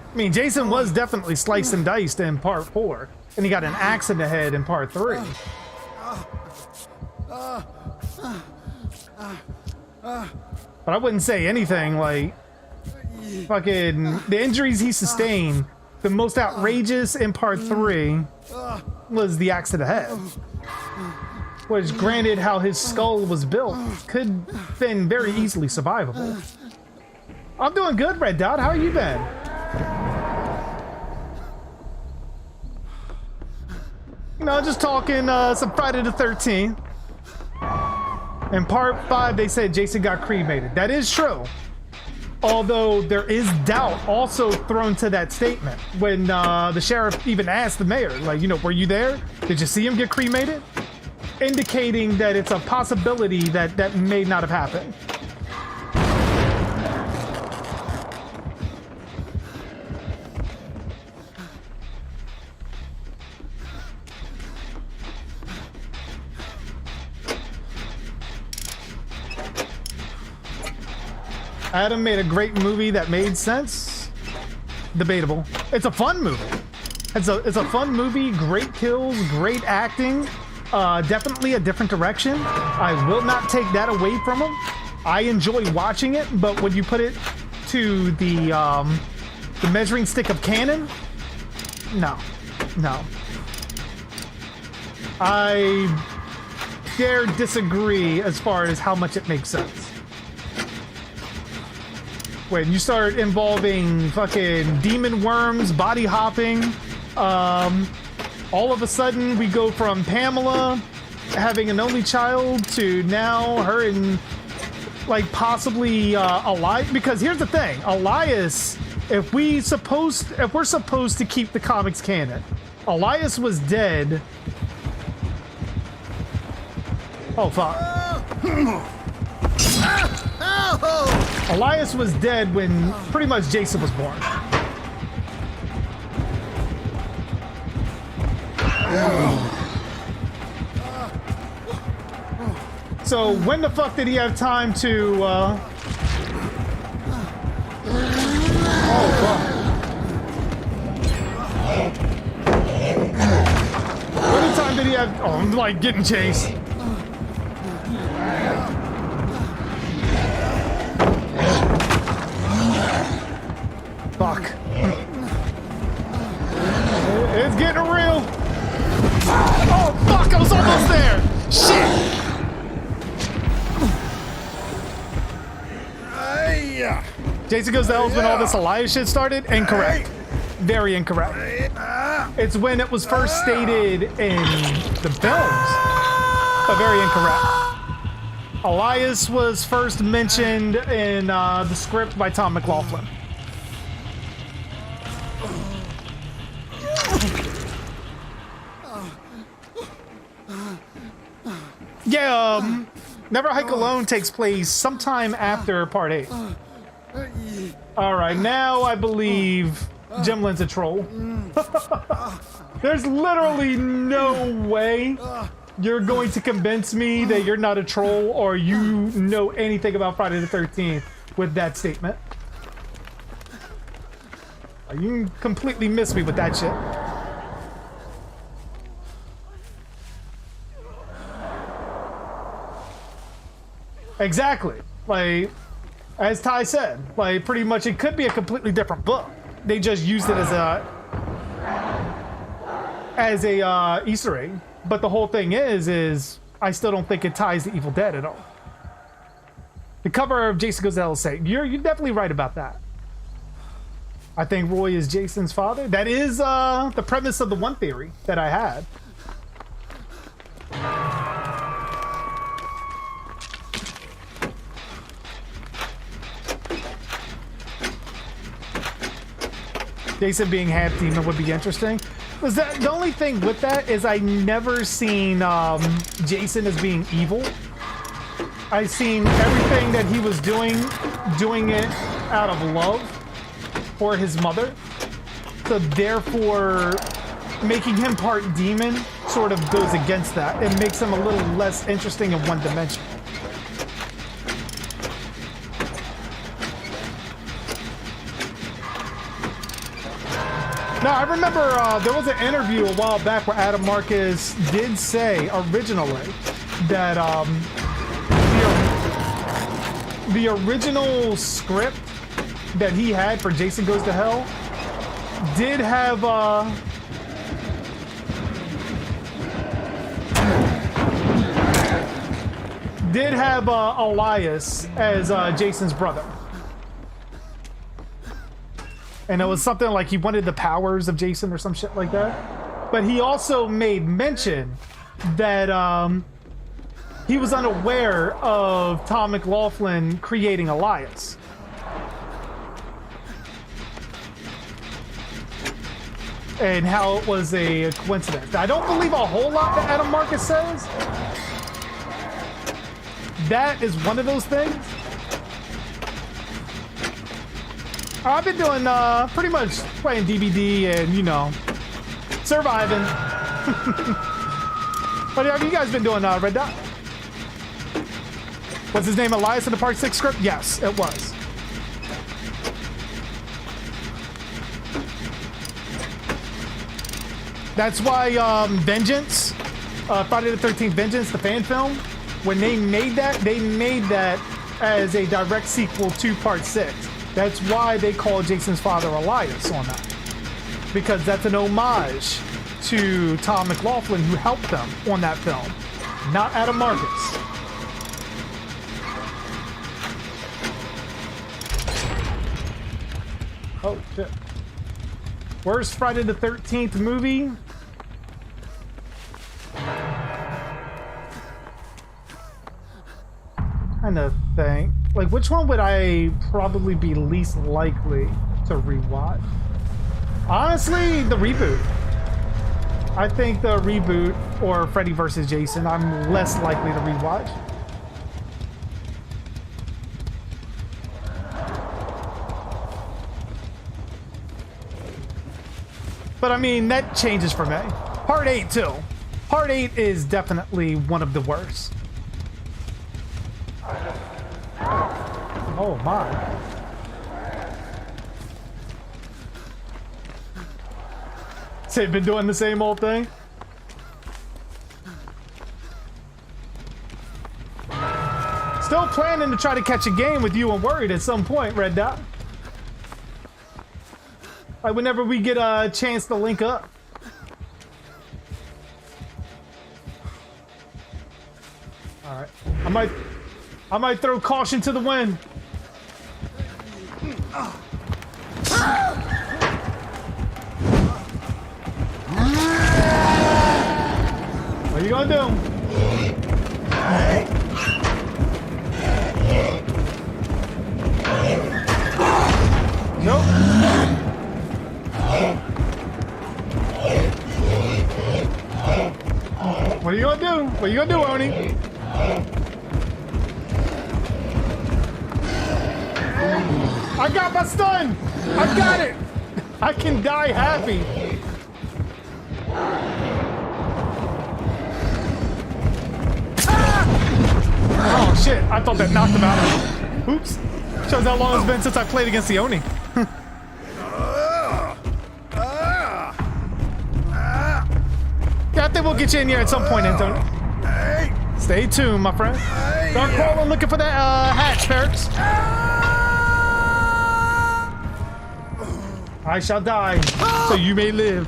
I mean, Jason was definitely sliced and diced in part 4, and he got an axe in the head in part 3. But I wouldn't say anything like fucking the injuries he sustained. The most outrageous in part 3 was the axe to the head, which, granted, how his skull was built, could have been very easily survivable. I'm doing good, Red Dot. How you been? You know, just talking some Friday the 13th. In part 5, they said Jason got cremated. That is true. Although there is doubt also thrown to that statement when the sheriff even asked the mayor, like, you know, were you there? Did you see him get cremated? Indicating that it's a possibility that that may not have happened. Adam made a great movie that made sense. Debatable. It's a fun movie. It's a fun movie. Great kills, great acting. Definitely a different direction. I will not take that away from him. I enjoy watching it, but when you put it to the measuring stick of canon, no. I dare disagree as far as how much it makes sense. When you start involving fucking demon worms, body hopping, all of a sudden we go from Pamela having an only child to now her and like possibly Elias. Because here's the thing, Elias, if we're supposed to keep the comics canon, Elias was dead. Oh fuck. Elias was dead when pretty much Jason was born. So when the fuck did he have time to oh fuck. What time did he have? Oh, I'm like getting chased. Fuck. It's getting real. Oh, fuck, I was almost there. Shit. Jason Goes to Hell's when all this Elias shit started? Incorrect. Very incorrect. It's when it was first stated in the films, but very incorrect. Elias was first mentioned in the script by Tom McLaughlin. Yeah, Never Hike Alone takes place sometime after part 8. Alright, now I believe Jimlin's a troll. There's literally no way you're going to convince me that you're not a troll or you know anything about Friday the 13th with that statement. You completely missed me with that shit. Exactly. Like, as Ty said, like, pretty much it could be a completely different book. They just used it as a Easter egg. But the whole thing is I still don't think it ties to Evil Dead at all. The cover of Jason Goes to Hell's sake. You're definitely right about that. I think Roy is Jason's father. That is the premise of the one theory that I had. Jason being half demon would be interesting. Was that the only thing with that is I never seen Jason as being evil. I seen everything that he was doing it out of love for his mother. So therefore, making him part demon sort of goes against that. It makes him a little less interesting in one dimension. Now, I remember there was an interview a while back where Adam Marcus did say originally that the original script that he had for Jason Goes to Hell did have Elias as Jason's brother. And it was something like he wanted the powers of Jason or some shit like that. But he also made mention that he was unaware of Tom McLaughlin creating Elias. And how it was a coincidence. I don't believe a whole lot that Adam Marcus says. That is one of those things. I've been doing pretty much playing DBD and, you know, surviving. What have you guys been doing, Red Dot? What's his name, Elias in the Part 6 script? Yes, it was. That's why Vengeance, Friday the 13th Vengeance, the fan film, when they made that as a direct sequel to Part 6. That's why they call Jason's father Elias on that. Because that's an homage to Tom McLaughlin, who helped them on that film, not Adam Marcus. Oh, shit. Worst Friday the 13th movie? Kind of think. Like, which one would I probably be least likely to rewatch? Honestly, the reboot. I think the reboot or Freddy vs. Jason, I'm less likely to rewatch. But I mean, that changes for me. Part 8 too. Part 8 is definitely one of the worst. Oh my. So they've been doing the same old thing? Still planning to try to catch a game with you and Worried at some point, Red Dot. Like whenever we get a chance to link up. Alright. I might throw caution to the wind. What are you gonna do? Nope. What are you gonna do? What are you gonna do, Oni? I got my stun! I got it! I can die happy. Ah! Oh shit, I thought that knocked him out. Oops. Shows how long it's been since I played against the Oni. Yeah, I think we'll get you in here at some point, Antonio. Stay tuned, my friend. Start crawling looking for that hatch, Ferrets. I shall die, so you may live.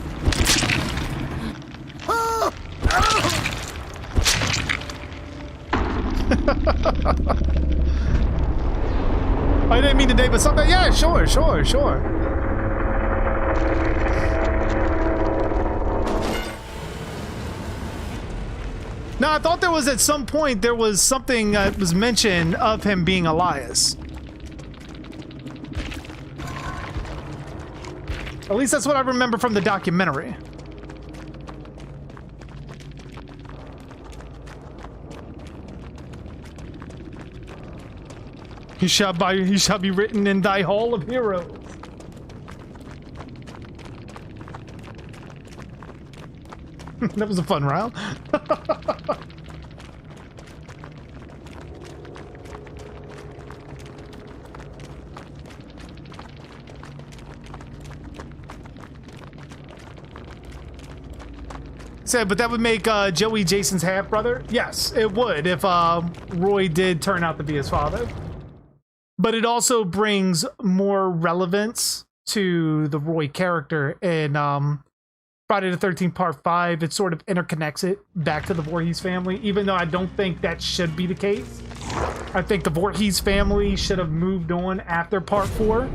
I didn't mean today, but something. Yeah, sure. No, I thought there was at some point there was something that was mentioned of him being Elias. At least that's what I remember from the documentary. He shall be written in thy hall of heroes. That was a fun round. Said, but that would make Joey Jason's half brother. Yes, it would if Roy did turn out to be his father. But it also brings more relevance to the Roy character in Friday the 13th Part 5. It sort of interconnects it back to the Voorhees family, even though I don't think that should be the case. I think the Voorhees family should have moved on after Part 4,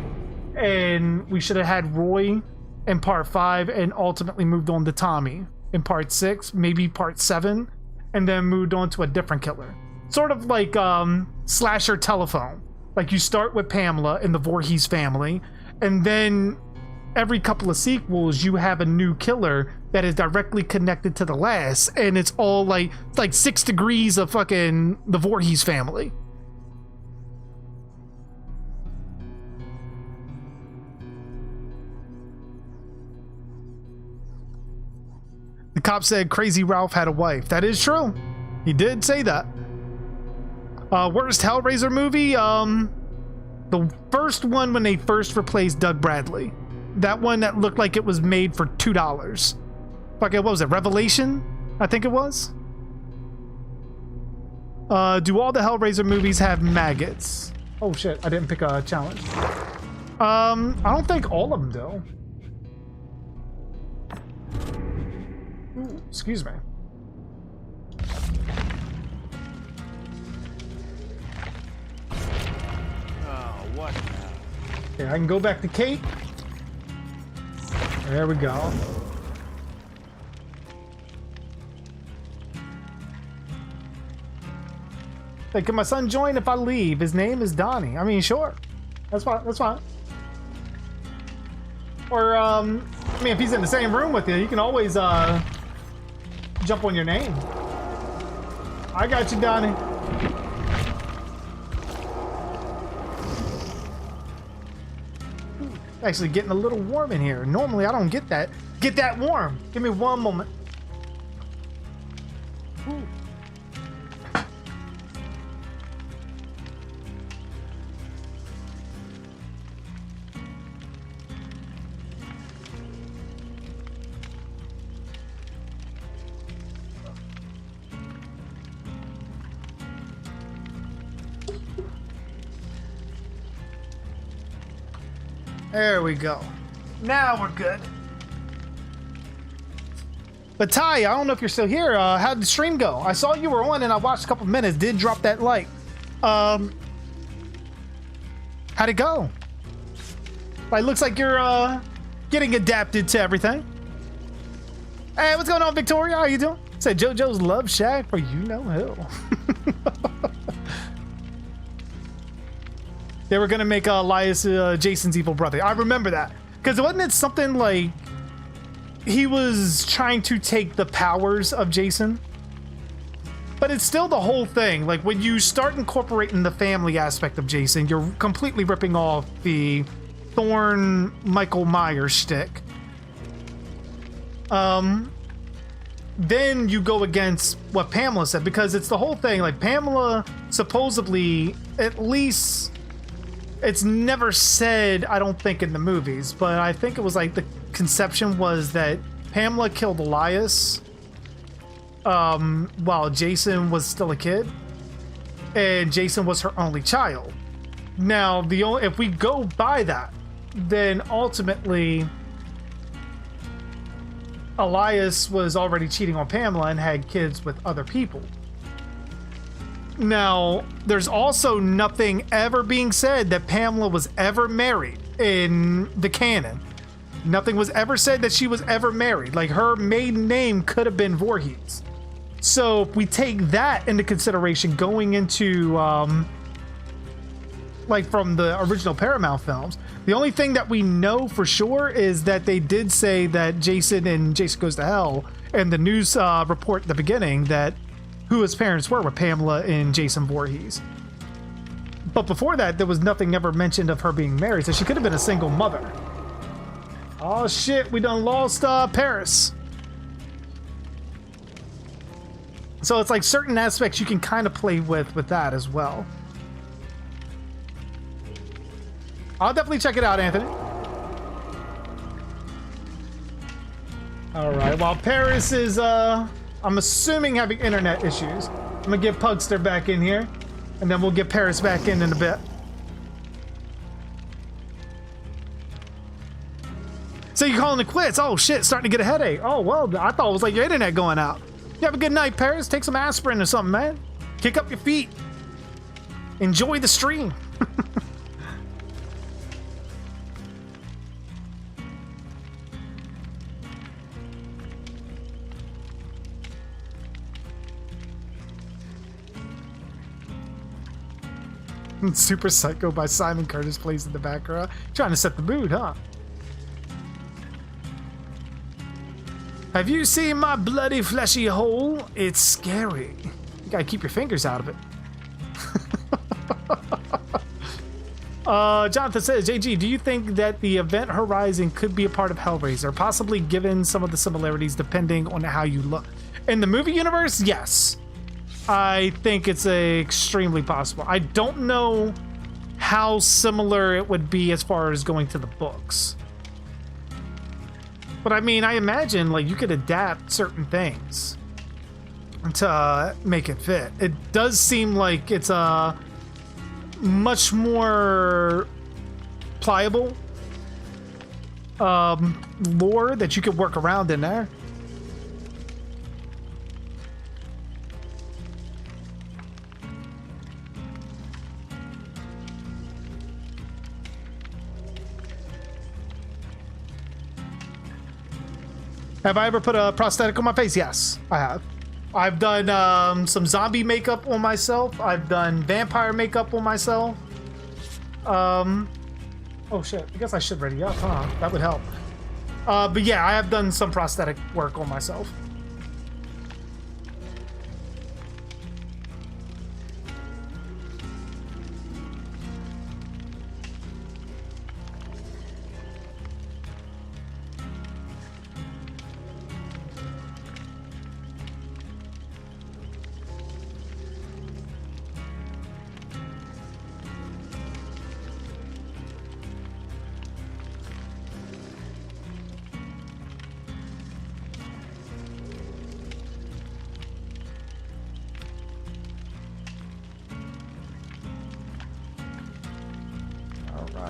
and we should have had Roy in Part 5 and ultimately moved on to Tommy in Part 6, maybe Part 7, and then moved on to a different killer. Sort of like Slasher Telephone. Like, you start with Pamela in the Voorhees family, and then every couple of sequels, you have a new killer that is directly connected to the last, and it's all like, it's like 6 degrees of fucking the Voorhees family. The cop said Crazy Ralph had a wife. That is true. He did say that. Worst Hellraiser movie? The first one when they first replaced Doug Bradley. That one that looked like it was made for $2. Fuck it, what was it? Revelation? I think it was. Do all the Hellraiser movies have maggots? Oh shit, I didn't pick a challenge. I don't think all of them do. Ooh, excuse me. Oh, what now? Okay, I can go back to Kate. There we go. Hey, can my son join if I leave? His name is Donnie. I mean, sure. That's fine. That's fine. Or, I mean, if he's in the same room with you, you can always, jump on your name. I got you, Donnie. Actually getting a little warm in here. Normally I don't get that warm. Give me one moment. Ooh. There we go. Now we're good. But Ty, I don't know if you're still here. How did the stream go? I saw you were on and I watched a couple minutes. Did drop that like. How'd it go? It looks like you're getting adapted to everything. Hey, what's going on, Victoria? How you doing? Said JoJo's Love Shack for you know who. They were gonna make Elias Jason's evil brother. I remember that. Because wasn't it something like he was trying to take the powers of Jason? But it's still the whole thing. Like when you start incorporating the family aspect of Jason, you're completely ripping off the Thorne Michael Myers shtick. Then you go against what Pamela said, because it's the whole thing. Like Pamela supposedly, at least it's never said, I don't think, in the movies, but I think it was like the conception was that Pamela killed Elias while Jason was still a kid, and Jason was her only child. Now, if we go by that, then ultimately Elias was already cheating on Pamela and had kids with other people. Now, there's also nothing ever being said that Pamela was ever married in the canon. Nothing was ever said that she was ever married. Like, her maiden name could have been Voorhees. So, if we take that into consideration going into, like, from the original Paramount films, the only thing that we know for sure is that they did say that Jason and Jason Goes to Hell, and the news report at the beginning that who his parents were Pamela and Jason Voorhees. But before that, there was nothing ever mentioned of her being married, so she could have been a single mother. Oh shit, we done lost Paris. So it's like certain aspects you can kind of play with that as well. I'll definitely check it out, Anthony. All right, while Paris is, I'm assuming having internet issues, I'm gonna get Pugster back in here, and then we'll get Paris back in a bit. So you're calling it quits? Oh shit, starting to get a headache. Oh, well, I thought it was like your internet going out. You have a good night, Paris. Take some aspirin or something, man. Kick up your feet. Enjoy the stream. Super Psycho by Simon Curtis plays in the background. Trying to set the mood, huh? Have you seen my bloody fleshy hole? It's scary. You gotta keep your fingers out of it. Jonathan says, JG, do you think that the Event Horizon could be a part of Hellraiser? Possibly given some of the similarities depending on how you look. In the movie universe, yes. I think it's extremely possible. I don't know how similar it would be as far as going to the books. But I mean, I imagine like you could adapt certain things to make it fit. It does seem like it's a much more pliable lore that you could work around in there. Have I ever put a prosthetic on my face? Yes, I have. I've done some zombie makeup on myself. I've done vampire makeup on myself. Oh shit, I guess I should ready up, huh? That would help. But yeah, I have done some prosthetic work on myself.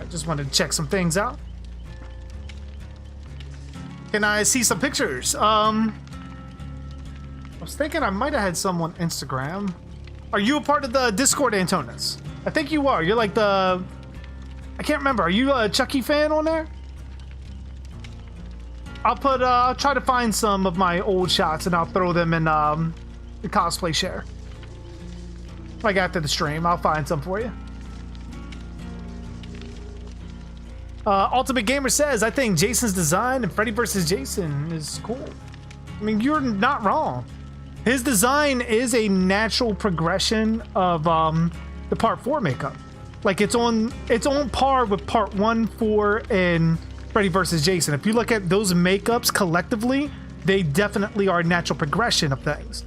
Just wanted to check some things out. Can I see some pictures? I was thinking I might have had some on Instagram. Are you a part of the Discord, Antonis? I think you are. You're like the... I can't remember. Are you a Chucky fan on there? I'll try to find some of my old shots and I'll throw them in the cosplay share. Like after the stream, I'll find some for you. Ultimate Gamer says, I think Jason's design and Freddy vs. Jason is cool. I mean, you're not wrong. His design is a natural progression of the Part 4 makeup. Like it's on par with Part 1, 4, and Freddy vs. Jason. If you look at those makeups collectively, they definitely are a natural progression of things.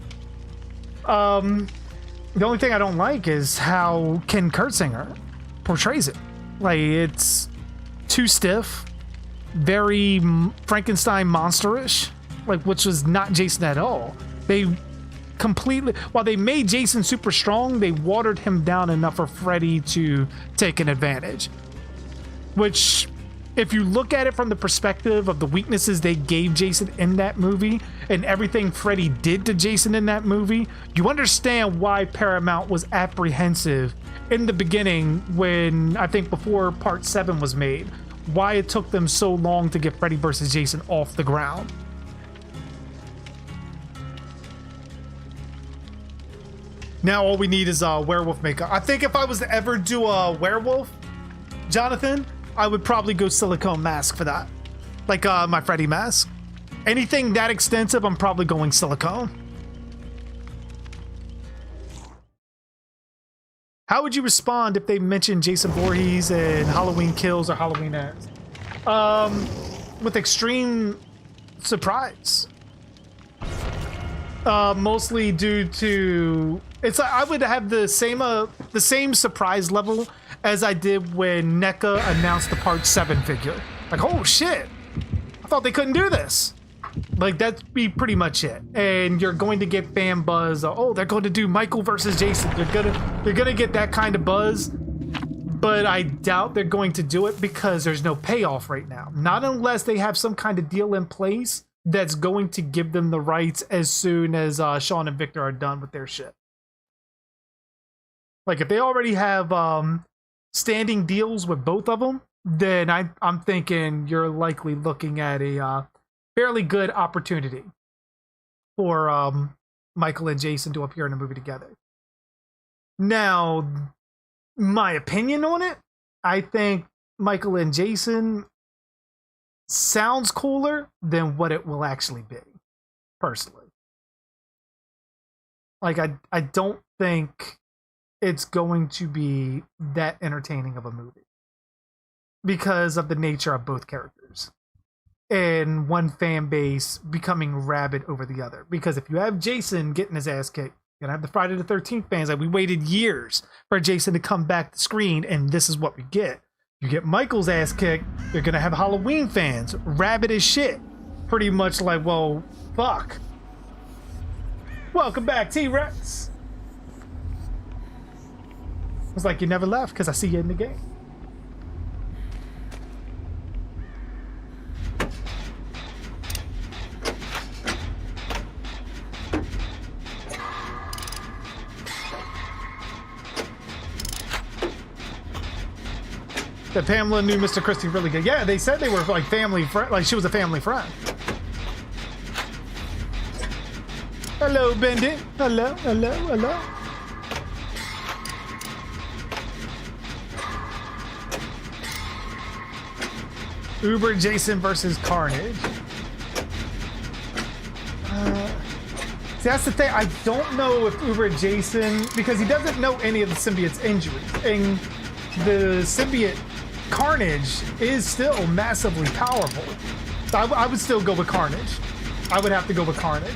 The only thing I don't like is how Ken Kurtzinger portrays it. Like it's too stiff, very Frankenstein monsterish, like which was not Jason at all. They completely, while they made Jason super strong, they watered him down enough for Freddy to take an advantage. Which, if you look at it from the perspective of the weaknesses they gave Jason in that movie and everything Freddy did to Jason in that movie, you understand why Paramount was apprehensive in the beginning when, I think before Part 7 was made, why it took them so long to get Freddy vs. Jason off the ground. Now all we need is werewolf makeup. I think if I was to ever do a werewolf, Jonathan, I would probably go silicone mask for that. Like my Freddy mask. Anything that extensive, I'm probably going silicone. How would you respond if they mentioned Jason Voorhees and Halloween Kills or Halloween Ends? With extreme surprise. Mostly due to I would have the same surprise level as I did when NECA announced the Part 7 figure. Like, oh shit! I thought they couldn't do this. Like, that'd be pretty much it. And you're going to get fan buzz. Oh, they're going to do Michael versus Jason. They're gonna get that kind of buzz. But I doubt they're going to do it because there's no payoff right now. Not unless they have some kind of deal in place that's going to give them the rights as soon as Sean and Victor are done with their shit. Like, if they already have standing deals with both of them, then I'm thinking you're likely looking at a fairly good opportunity for Michael and Jason to appear in a movie together. Now, my opinion on it, I think Michael and Jason sounds cooler than what it will actually be, personally. Like, I don't think it's going to be that entertaining of a movie because of the nature of both characters and one fan base becoming rabid over the other. Because if you have Jason getting his ass kicked, you're gonna have the Friday the 13th fans. Like, we waited years for Jason to come back to screen, and this is what we get. You get Michael's ass kicked, you're gonna have Halloween fans rabid as shit. Pretty much like, well, fuck. Welcome back, T-Rex. It's like you never left because I see you in the game. That Pamela knew Mr. Christie really good. Yeah, they said they were like family friend, like she was a family friend. Hello, Bendy. Hello, hello, hello. Uber Jason versus Carnage. See, that's the thing. I don't know if Uber Jason, because he doesn't know any of the symbiote's injuries, and the symbiote Carnage is still massively powerful. So I would still go with Carnage. I would have to go with Carnage.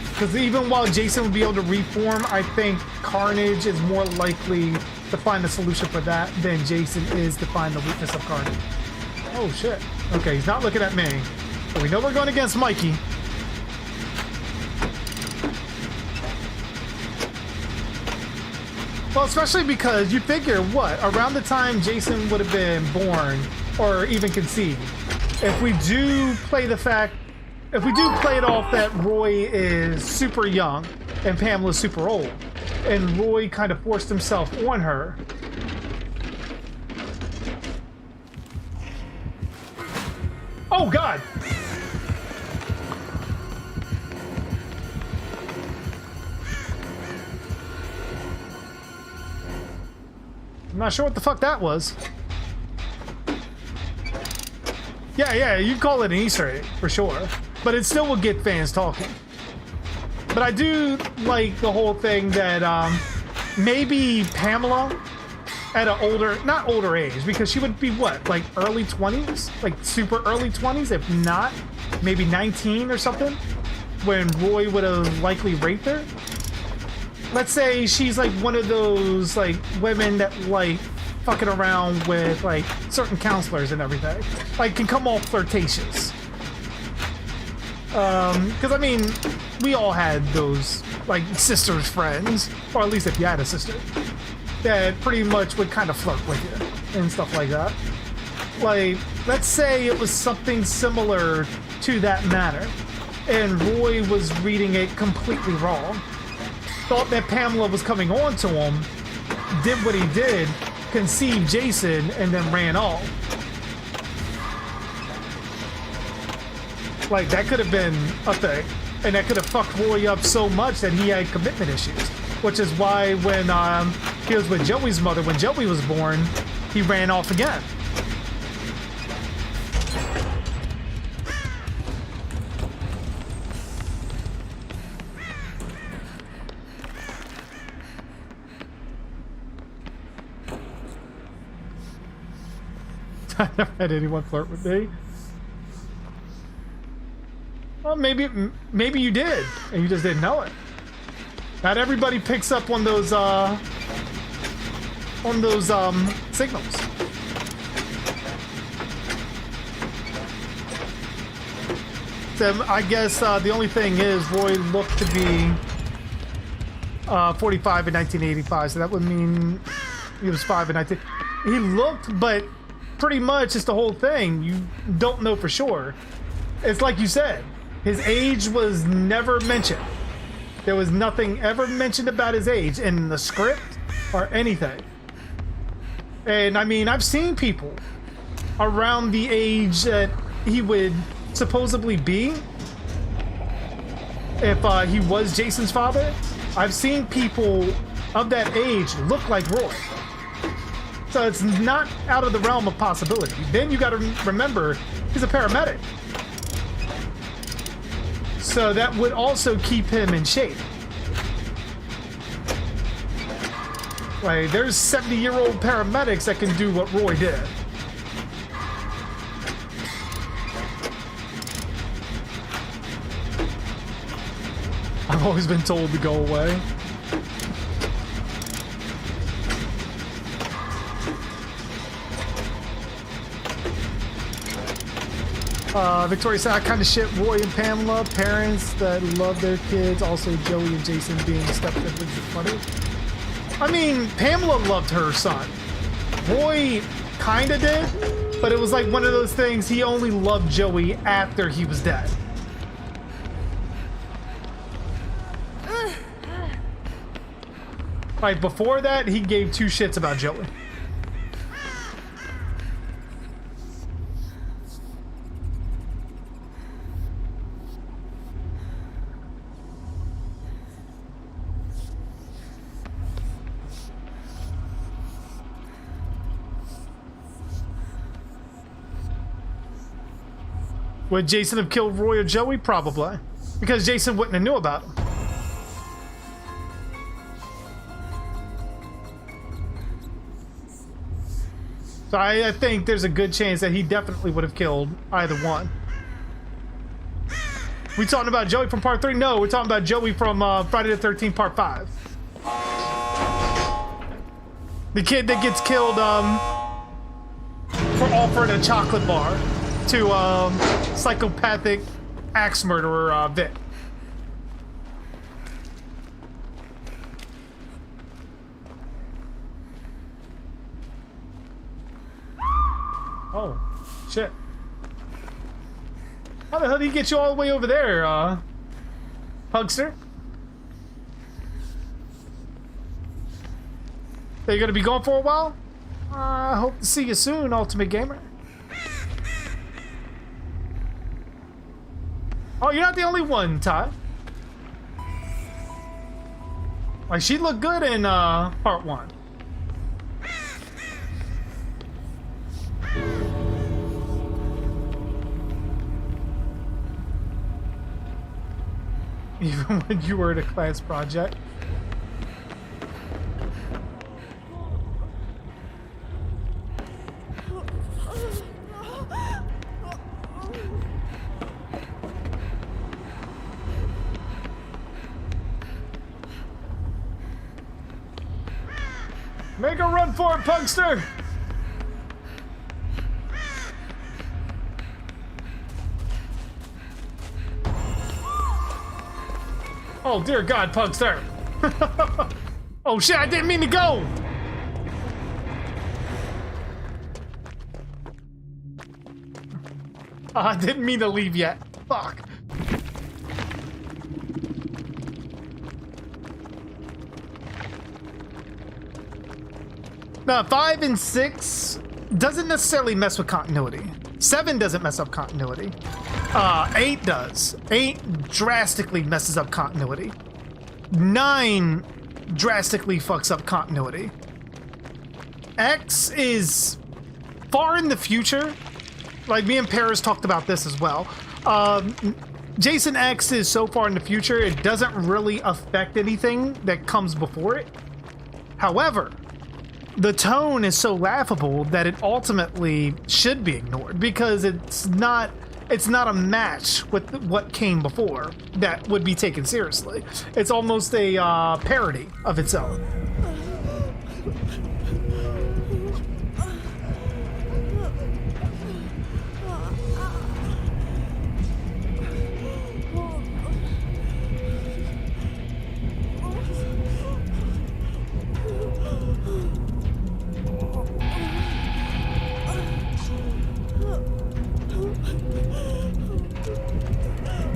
Because even while Jason would be able to reform, I think Carnage is more likely to find a solution for that than Jason is to find the weakness of Carnage. Oh shit. Okay, he's not looking at me. But we know we're going against Mikey. Well, especially because you figure, what, around the time Jason would have been born or even conceived, if we do play it off that Roy is super young and Pamela's super old, and Roy kind of forced himself on her, oh god! I'm not sure what the fuck that was. Yeah, you call it an Easter egg, for sure. But it still will get fans talking. But I do like the whole thing that maybe Pamela at an not older age, because she would be what, like early 20s? Like super early 20s, if not, maybe 19 or something, when Roy would have likely raped her. Let's say she's like one of those like women that like fucking around with like certain counselors and everything, like can come off flirtatious. Because I mean, we all had those like sisters friends, or at least if you had a sister, that pretty much would kind of flirt with you and stuff like that. Like, let's say it was something similar to that matter, and Roy was reading it completely wrong. Thought that Pamela was coming on to him, did what he did, conceived Jason, and then ran off. Like, that could have been a thing, and that could have fucked Roy up so much that he had commitment issues. Which is why when he was with Joey's mother, when Joey was born, he ran off again. I never had anyone flirt with me. Well, maybe you did, and you just didn't know it. Not everybody picks up on those signals. So I guess the only thing is Roy looked to be 45 in 1985, so that would mean he was 5 in 19. He looked, but pretty much it's the whole thing. You don't know for sure. It's like you said, his age was never mentioned. There was nothing ever mentioned about his age in the script or anything. And I mean, I've seen people around the age that he would supposedly be if he was Jason's father. I've seen people of that age look like Roy. So it's not out of the realm of possibility. Then you got to remember, he's a paramedic. So that would also keep him in shape. Like, there's 70-year-old paramedics that can do what Roy did. I've always been told to go away. Victoria said, I kind of shit Roy and Pamela, parents that love their kids. Also, Joey and Jason being stepsiblings is funny. I mean, Pamela loved her son. Roy kind of did, but it was like one of those things, he only loved Joey after he was dead. Like, before that, he gave two shits about Joey. Would Jason have killed Roy or Joey? Probably. Because Jason wouldn't have knew about him. So I think there's a good chance that he definitely would have killed either one. We talking about Joey from part 3? No, we're talking about Joey from Friday the 13th part 5. The kid that gets killed for offering a chocolate bar to psychopathic axe murderer Vic. Oh, shit. How the hell did he get you all the way over there, Pugster? Are you gonna be gone for a while? I hope to see you soon, Ultimate Gamer. Oh, you're not the only one, Ty. Like, she looked good in part 1. Even when you were in a class project. Make a run for it, Pugster! Oh, dear God, Pugster. Oh, shit, I didn't mean to go. I didn't mean to leave yet. Fuck. Now, 5 and 6 doesn't necessarily mess with continuity. 7 doesn't mess up continuity. 8 does. 8 drastically messes up continuity. 9 drastically fucks up continuity. X is far in the future. Like, me and Paris talked about this as well. Jason X is so far in the future, it doesn't really affect anything that comes before it. However, the tone is so laughable that it ultimately should be ignored because it's not a match with what came before that would be taken seriously. It's almost a parody of its own.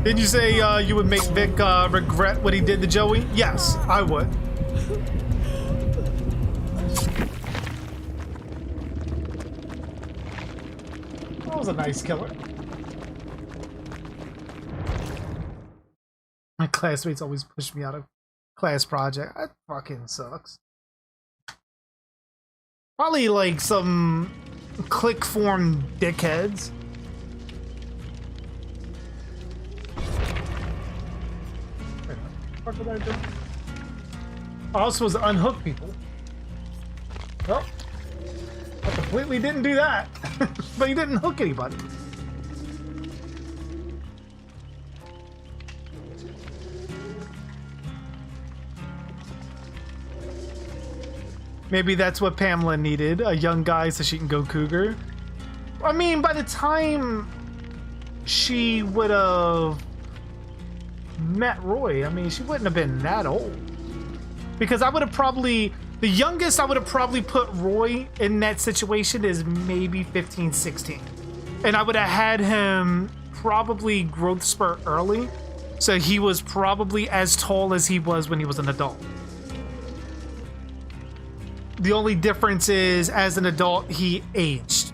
Did you say you would make Vic regret what he did to Joey? Yes, I would. That was a nice killer. My classmates always push me out of class project. That fucking sucks. Probably like some click form dickheads. What did I do? I was supposed to unhook people. Well, I completely didn't do that. But he didn't hook anybody. Maybe that's what Pamela needed, a young guy so she can go cougar. I mean, by the time she would have met Roy, I mean, she wouldn't have been that old. Because I would have probably, the youngest I would have probably put Roy in that situation is maybe 15, 16. And I would have had him probably growth spurt early. So he was probably as tall as he was when he was an adult. The only difference is, as an adult, he aged.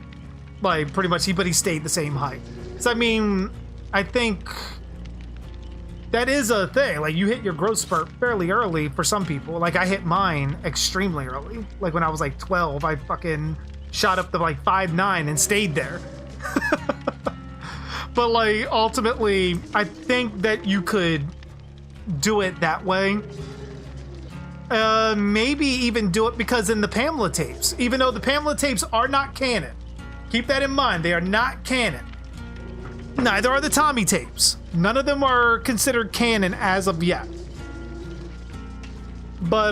Like, pretty much, but he stayed the same height. So, I mean, I think that is a thing. Like, you hit your growth spurt fairly early for some people. Like, I hit mine extremely early. Like, when I was, like, 12, I fucking shot up to, like, 5'9" and stayed there. But, like, ultimately, I think that you could do it that way. Maybe even do it because in the Pamela tapes, even though the Pamela tapes are not canon, keep that in mind, they are not canon. Neither are the Tommy tapes. None of them are considered canon as of yet. But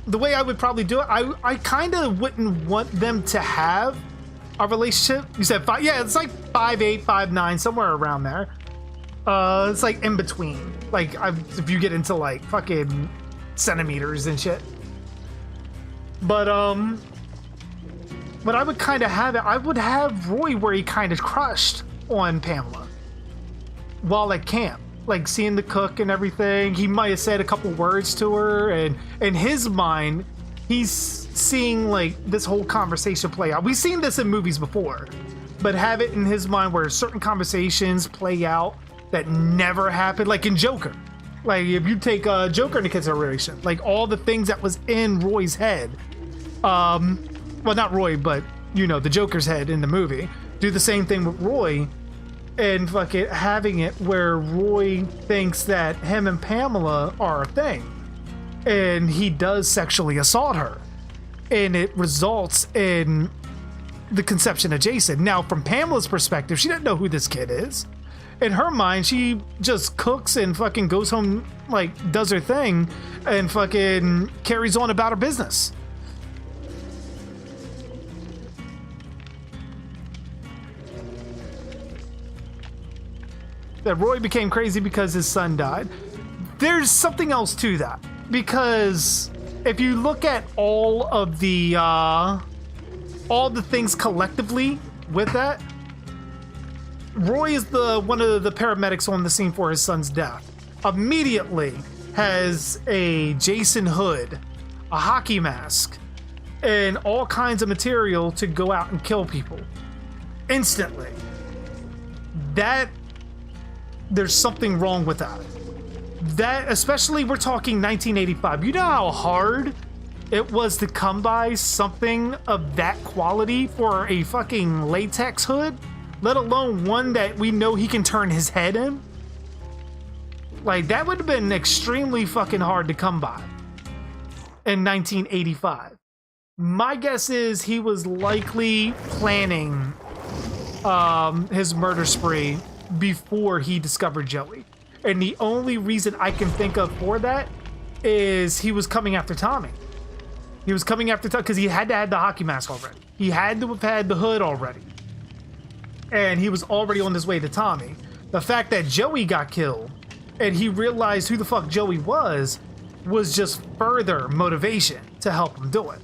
the way I would probably do it, I kind of wouldn't want them to have a relationship. You said five, yeah, it's like 5'8", 5'9", somewhere around there. It's like in between. Like, if you get into like fucking centimeters and shit. But I would kind of have it. I would have Roy where he kind of crushed on Pamela while at camp, like seeing the cook and everything. He might have said a couple words to her, and in his mind, he's seeing like this whole conversation play out. We've seen this in movies before, but have it in his mind where certain conversations play out that never happened, like in Joker. Like, if you take Joker into consideration, like all the things that was in Roy's head, well, not Roy, but you know, the Joker's head in the movie, do the same thing with Roy, and fuck it, having it where Roy thinks that him and Pamela are a thing, and he does sexually assault her, and it results in the conception of Jason. Now, from Pamela's perspective, she doesn't know who this kid is. In her mind, she just cooks and fucking goes home, like, does her thing, and fucking carries on about her business. That Roy became crazy because his son died. There's something else to that, because if you look at all the things collectively with that, Roy is one of the paramedics on the scene for his son's death. Immediately has a Jason hood, a hockey mask, and all kinds of material to go out and kill people instantly. That, there's something wrong with that. That, especially, we're talking 1985. You know how hard it was to come by something of that quality for a fucking latex hood? Let alone one that we know he can turn his head in. Like, that would have been extremely fucking hard to come by. in 1985. My guess is he was likely planning his murder spree before he discovered Joey. And the only reason I can think of for that is he was coming after Tommy. He was coming after Tommy because he had to have the hockey mask already. He had to have had the hood already. And he was already on his way to Tommy. The fact that Joey got killed and he realized who the fuck Joey was just further motivation to help him do it.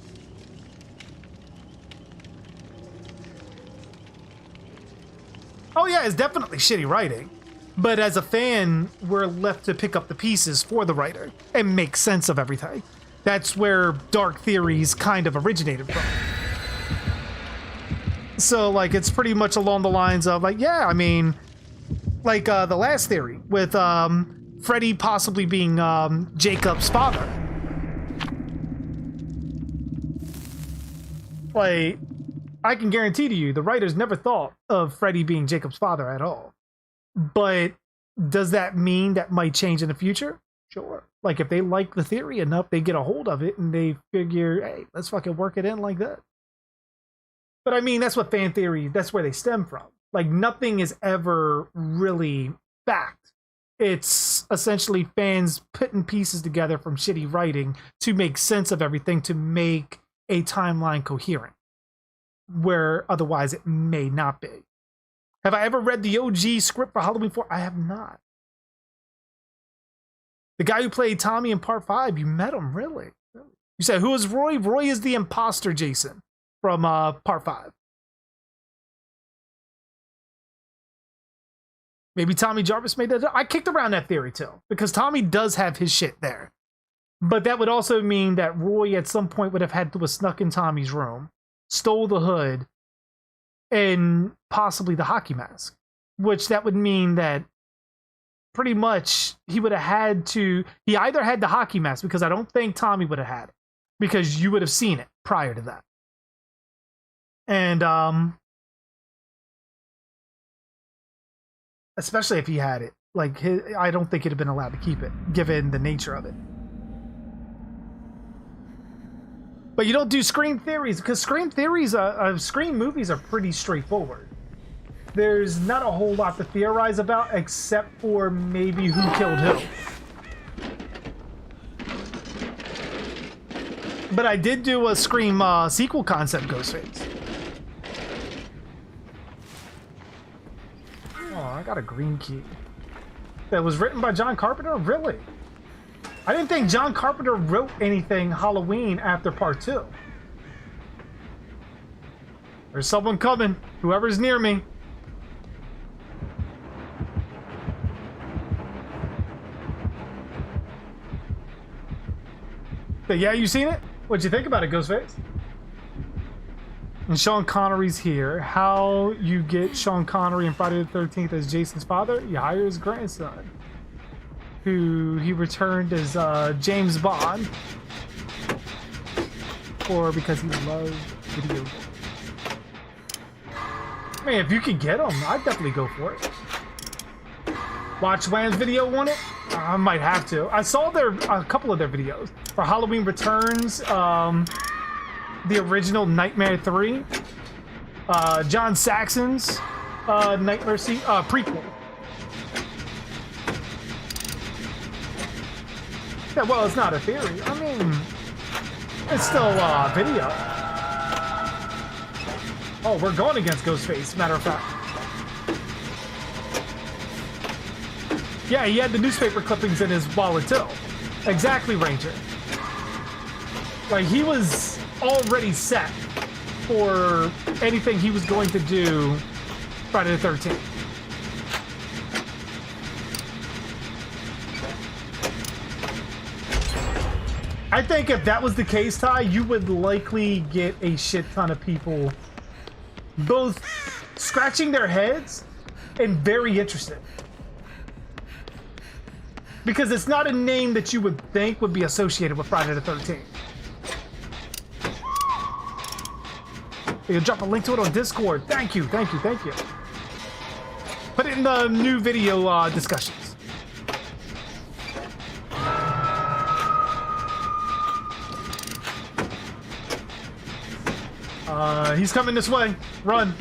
Oh yeah, it's definitely shitty writing. But as a fan, we're left to pick up the pieces for the writer and make sense of everything. That's where dark theories kind of originated from. So, like, it's pretty much along the lines of, like, yeah, I mean, like, the last theory with Freddy possibly being Jacob's father. Like, I can guarantee to you, the writers never thought of Freddy being Jacob's father at all. But does that mean that might change in the future? Sure. Like, if they like the theory enough, they get a hold of it and they figure, hey, let's fucking work it in like that. But I mean, that's what fan theory, that's where they stem from. Like, nothing is ever really fact. It's essentially fans putting pieces together from shitty writing to make sense of everything, to make a timeline coherent, where otherwise it may not be. Have I ever read the OG script for Halloween 4? I have not. The guy who played Tommy in Part 5, you met him, really? You said, who is Roy? Roy is the imposter Jason from Part 5. Maybe Tommy Jarvis made that. I kicked around that theory too, because Tommy does have his shit there. But that would also mean that Roy at some point would have had to have snuck in Tommy's room, stole the hood, and possibly the hockey mask. Which that would mean that pretty much he would have had to... He either had the hockey mask, because I don't think Tommy would have had it, because you would have seen it prior to that. And, especially if he had it. Like, I don't think he'd have been allowed to keep it, given the nature of it. But you don't do Scream theories, because Scream theories, Scream movies are pretty straightforward. There's not a whole lot to theorize about, except for maybe who killed who. But I did do a Scream sequel concept, Ghostface. Oh, I got a green key. That was written by John Carpenter? Really? I didn't think John Carpenter wrote anything Halloween after Part 2. There's someone coming. Whoever's near me. But yeah, you seen it? What'd you think about it, Ghostface? And Sean Connery's here. How you get Sean Connery in Friday the 13th as Jason's father? You hire his grandson, who he returned as James Bond, or because he loves video games. Man, if you could get him, I'd definitely go for it. Watch Lamb's video on it? I might have to. I saw a couple of their videos for Halloween Returns, the original Nightmare 3, John Saxon's Nightmare prequel. Yeah, well, it's not a theory. I mean, it's still a video. Oh, we're going against Ghostface, matter of fact. Yeah, he had the newspaper clippings in his wallet too. Exactly, Ranger. Like, he was already set for anything he was going to do Friday the 13th. I think if that was the case, Ty, you would likely get a shit ton of people both scratching their heads and very interested. Because it's not a name that you would think would be associated with Friday the 13th. You'll drop a link to it on Discord. Thank you, thank you, thank you. Put it in the new video discussions. He's coming this way. Run.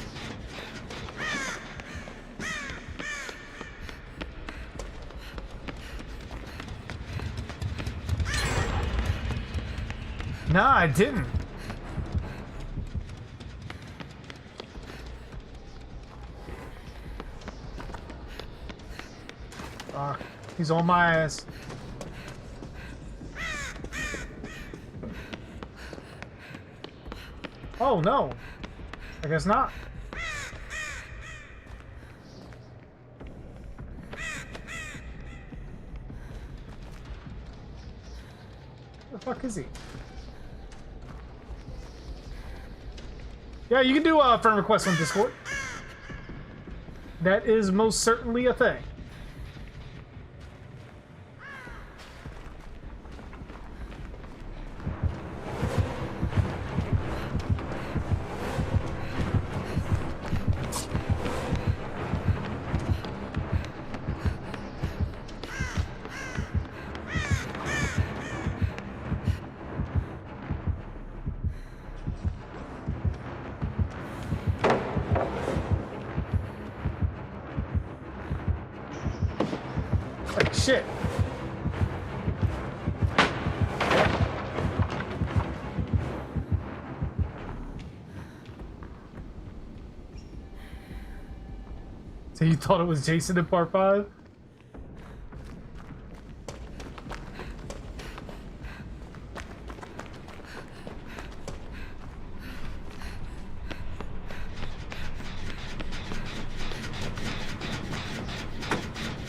Nah, I didn't. He's on my ass. Oh no. I guess not. Where the fuck is he? Yeah, you can do friend requests on Discord. That is most certainly a thing. Like shit. So you thought it was Jason in part 5?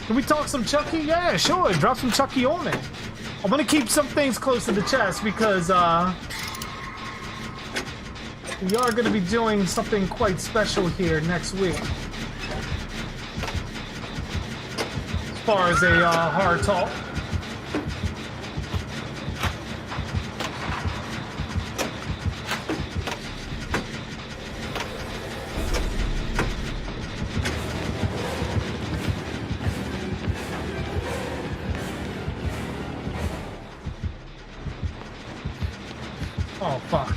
Can we talk some Chucky? Yeah, sure. Drop some Chucky on me. I'm gonna keep some things close to the chest because we are gonna be doing something quite special here next week. As far as a hard talk. Oh, fuck.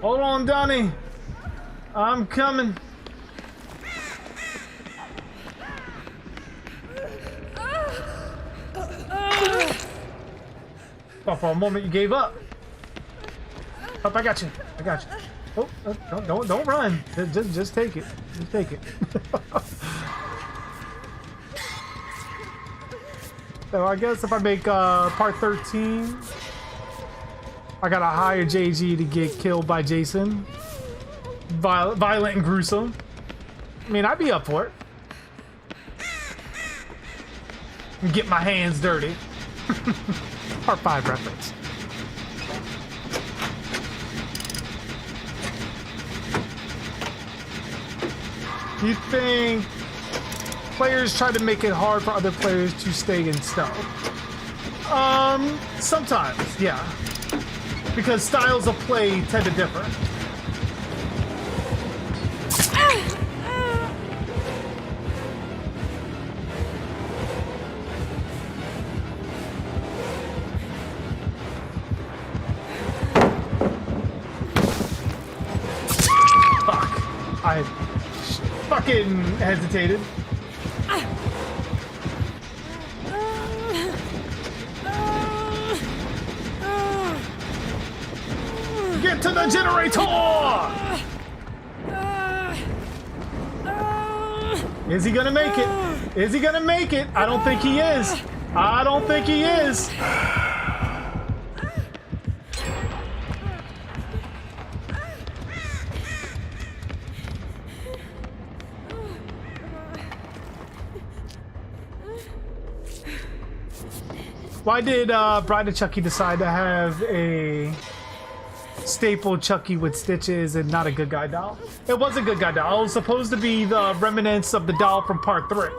Hold on, Donnie. I'm coming. Thought for a moment you gave up. Up, I got you. I got you. Oh, don't run. Just take it. Just take it. So I guess if I make part 13, I gotta hire JG to get killed by Jason. Violent and gruesome. I mean, I'd be up for it. And get my hands dirty. Part 5 reference. You think players try to make it hard for other players to stay in stealth? Sometimes, yeah. Because styles of play tend to differ. Fuck. I fucking hesitated. Get to the generator! Is he gonna make it? Is he gonna make it? I don't think he is. I don't think he is. Why did Bride of Chucky decide to have a staple Chucky with stitches and not a good guy doll? It was a good guy doll. It was supposed to be the remnants of the doll from part 3.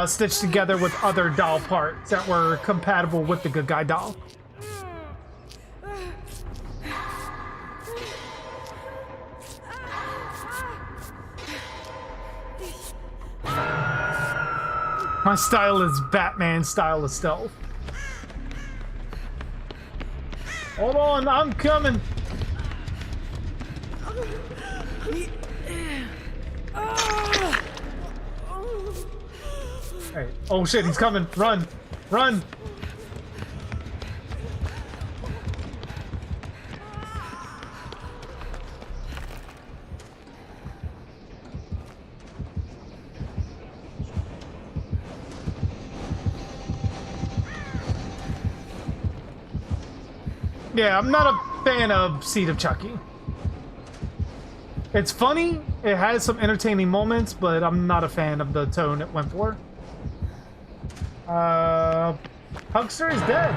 Stitched together with other doll parts that were compatible with the good guy doll. My style is Batman style of stealth. Hold on, I'm coming. Hey, oh shit, he's coming. Run, run. Yeah, I'm not a fan of Seed of Chucky. It's funny, it has some entertaining moments, but I'm not a fan of the tone it went for. Huckster is dead.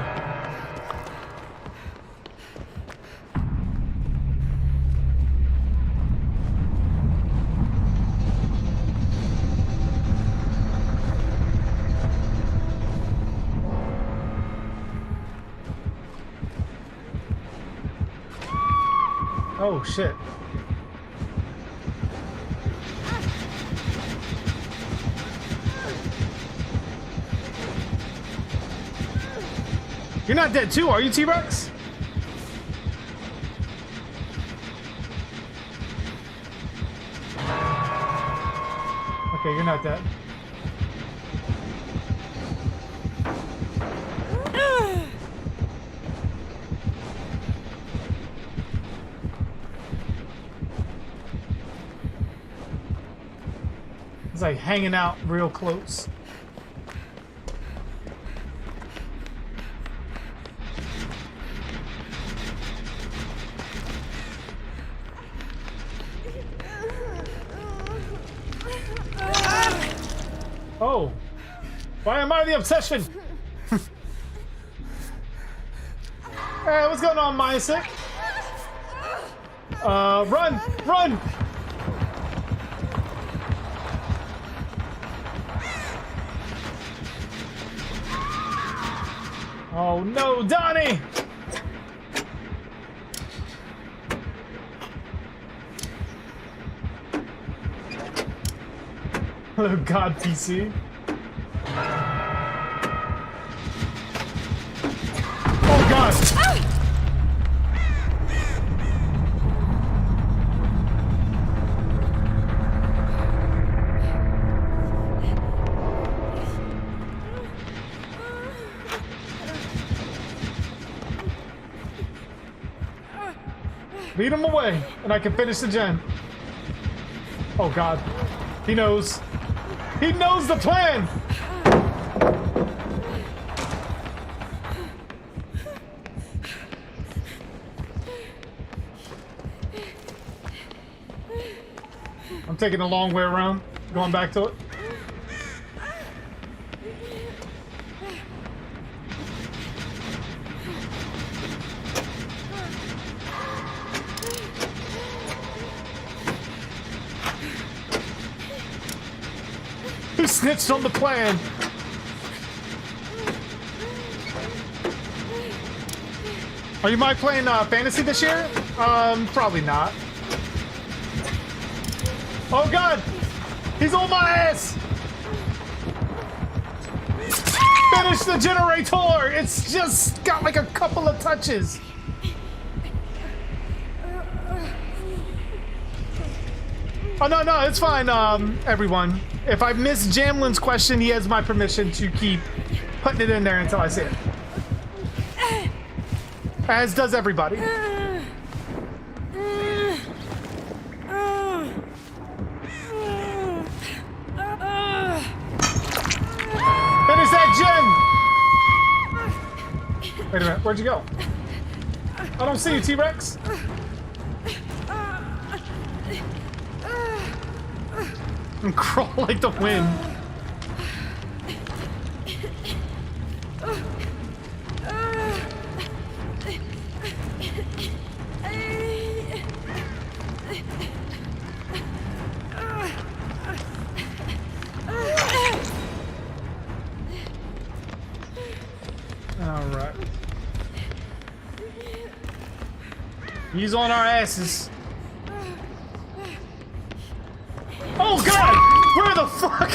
Oh shit. You're not dead too, are you, T-Rex? Okay, you're not dead. It's like hanging out real close. Oh, why am I the obsession? Hey, what's going on, Myasic? Run, run! Oh no, Donnie! Oh god, PC. Oh god! Lead him away, and I can finish the gen. Oh god. He knows. He knows the plan! I'm taking a long way around, going back to it. Who snitched on the plan? Are you mind playing fantasy this year? Probably not. Oh god! He's on my ass! Finish the generator! It's just got like a couple of touches. Oh no, no, it's fine, everyone. If I miss Jamlin's question, he has my permission to keep putting it in there until I see it. As does everybody. Finish that gen! Wait a minute, where'd you go? I don't see you, T-Rex. And crawl like the wind. All right. He's on our asses. Oh god! Where the fuck?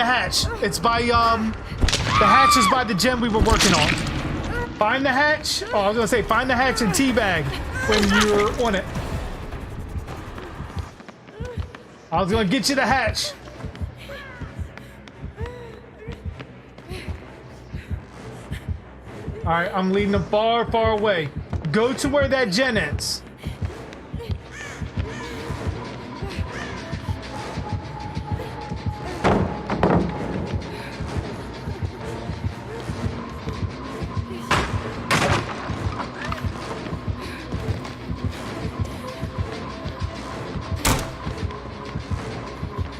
the hatch. It's by, the hatch is by the gem we were working on. Find the hatch. Oh, I was gonna say, find the hatch and teabag when you're on it. I was gonna get you the hatch. All right, I'm leading them far, far away. Go to where that gen is.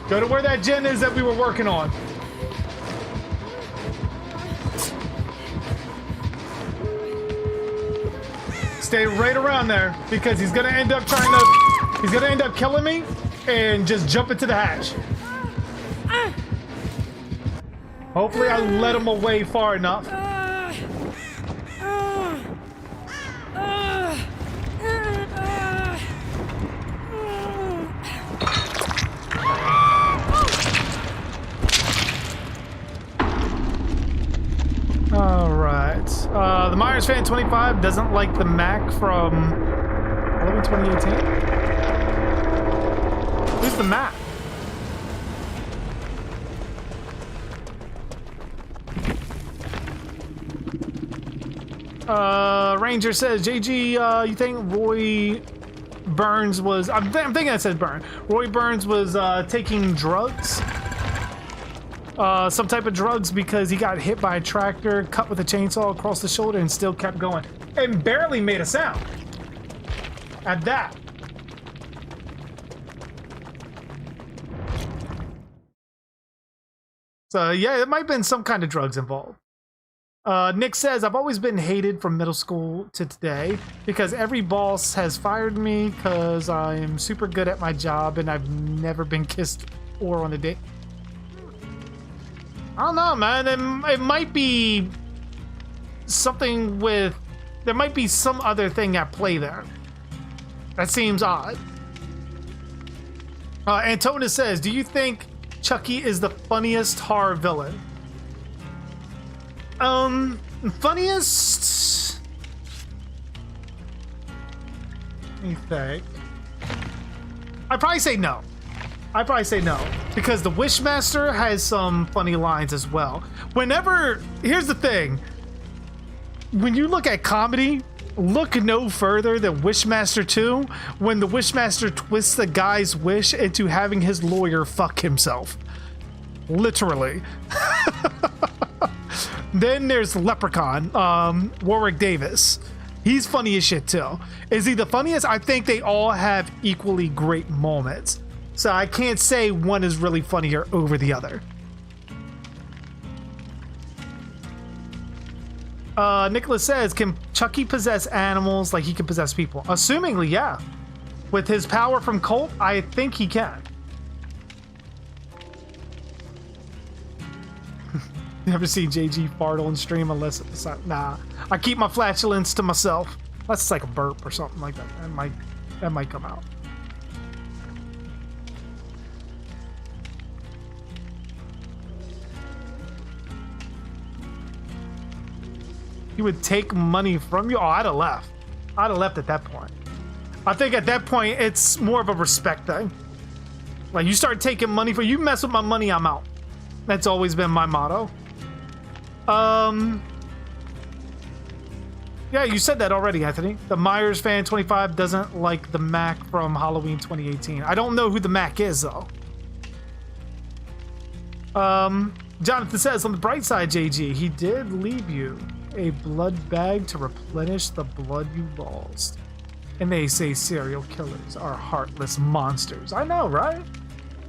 Go to where that gen is that we were working on. Stay right around there because he's gonna end up killing me and just jump into the hatch. Hopefully I let him away far enough. The Myers fan 25 doesn't like the Mac from Halloween 2018. Who's the Mac? Ranger says, JG, you think Roy Burns was... I'm thinking that says Burn. Roy Burns was taking drugs? Some type of drugs because he got hit by a tractor, cut with a chainsaw across the shoulder, and still kept going. And barely made a sound. At that. So, yeah, it might have been some kind of drugs involved. Nick says, I've always been hated from middle school to today because every boss has fired me because I am super good at my job and I've never been kissed or on a date. I don't know, man. It might be something with... There might be some other thing at play there. That seems odd. Antonis says, do you think Chucky is the funniest horror villain? Funniest... Let me think. I'd probably say no. Because the Wishmaster has some funny lines as well. Here's the thing. When you look at comedy, look no further than Wishmaster 2, when the Wishmaster twists the guy's wish into having his lawyer fuck himself. Literally. Then there's Leprechaun, Warwick Davis. He's funny as shit too. Is he the funniest? I think they all have equally great moments. So I can't say one is really funnier over the other. Nicholas says, can Chucky possess animals like he can possess people? Assumingly, yeah. With his power from Colt, I think he can. Never seen JG fart on stream unless it's not, nah. I keep my flatulence to myself. That's like a burp or something like that. That might come out. He would take money from you? Oh, I'd have left. I'd have left at that point. I think at that point, it's more of a respect thing. Like, you start taking money you mess with my money, I'm out. That's always been my motto. Yeah, you said that already, Anthony. The Myers fan 25 doesn't like the Mac from Halloween 2018. I don't know who the Mac is, though. Jonathan says, on the bright side, JG, he did leave you a blood bag to replenish the blood you lost. And they say serial killers are heartless monsters. I know, right?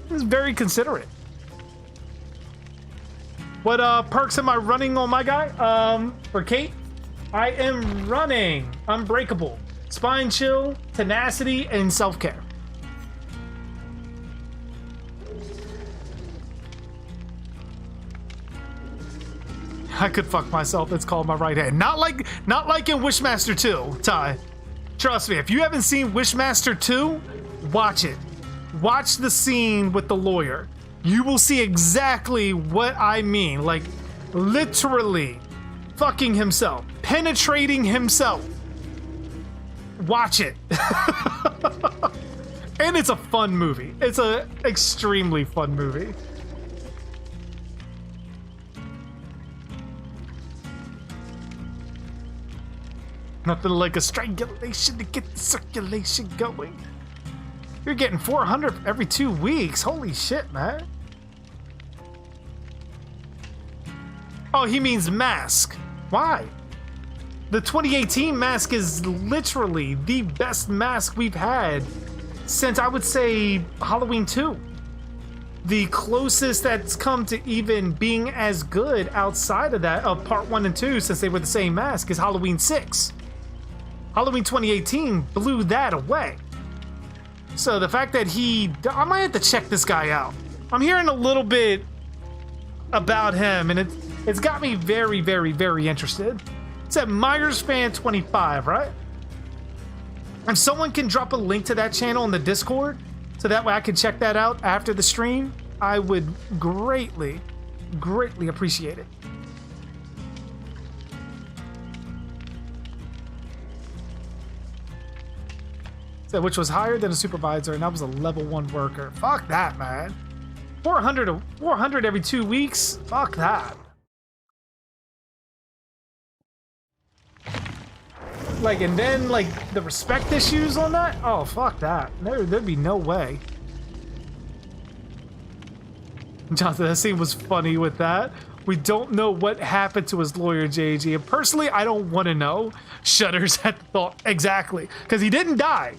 This is very considerate. What perks am I running on my guy? For Kate, I am running Unbreakable, Spine Chill, Tenacity, and Self-Care. I could fuck myself. It's called my right hand. Not like in Wishmaster 2, Ty. Trust me, if you haven't seen Wishmaster 2, watch it. Watch the scene with the lawyer. you will see exactly what I mean. Like, literally fucking himself, penetrating himself. Watch it. And it's a fun movie. It's a extremely fun movie. Nothing like a strangulation to get the circulation going. You're getting 400 every 2 weeks. Holy shit, man. Oh, he means mask. Why? The 2018 mask is literally the best mask we've had since, I would say, Halloween 2. The closest that's come to even being as good outside of that, of part 1 and 2, since they were the same mask, is Halloween 6. Halloween 2018 blew that away. So the fact that I might have to check this guy out. I'm hearing a little bit about him, and it's got me very, very, very interested. It's at MyersFan25, right? If someone can drop a link to that channel in the Discord, so that way I can check that out after the stream, I would greatly, greatly appreciate it. So, which was higher than a supervisor, and I was a level 1 worker. Fuck that, man. 400 every 2 weeks? Fuck that. Like, and then, like, the respect issues on that? Oh, fuck that. There'd be no way. Jonathan, that scene was funny with that. We don't know what happened to his lawyer, JG. And personally, I don't want to know. Shudders at the thought. Exactly. Because he didn't die.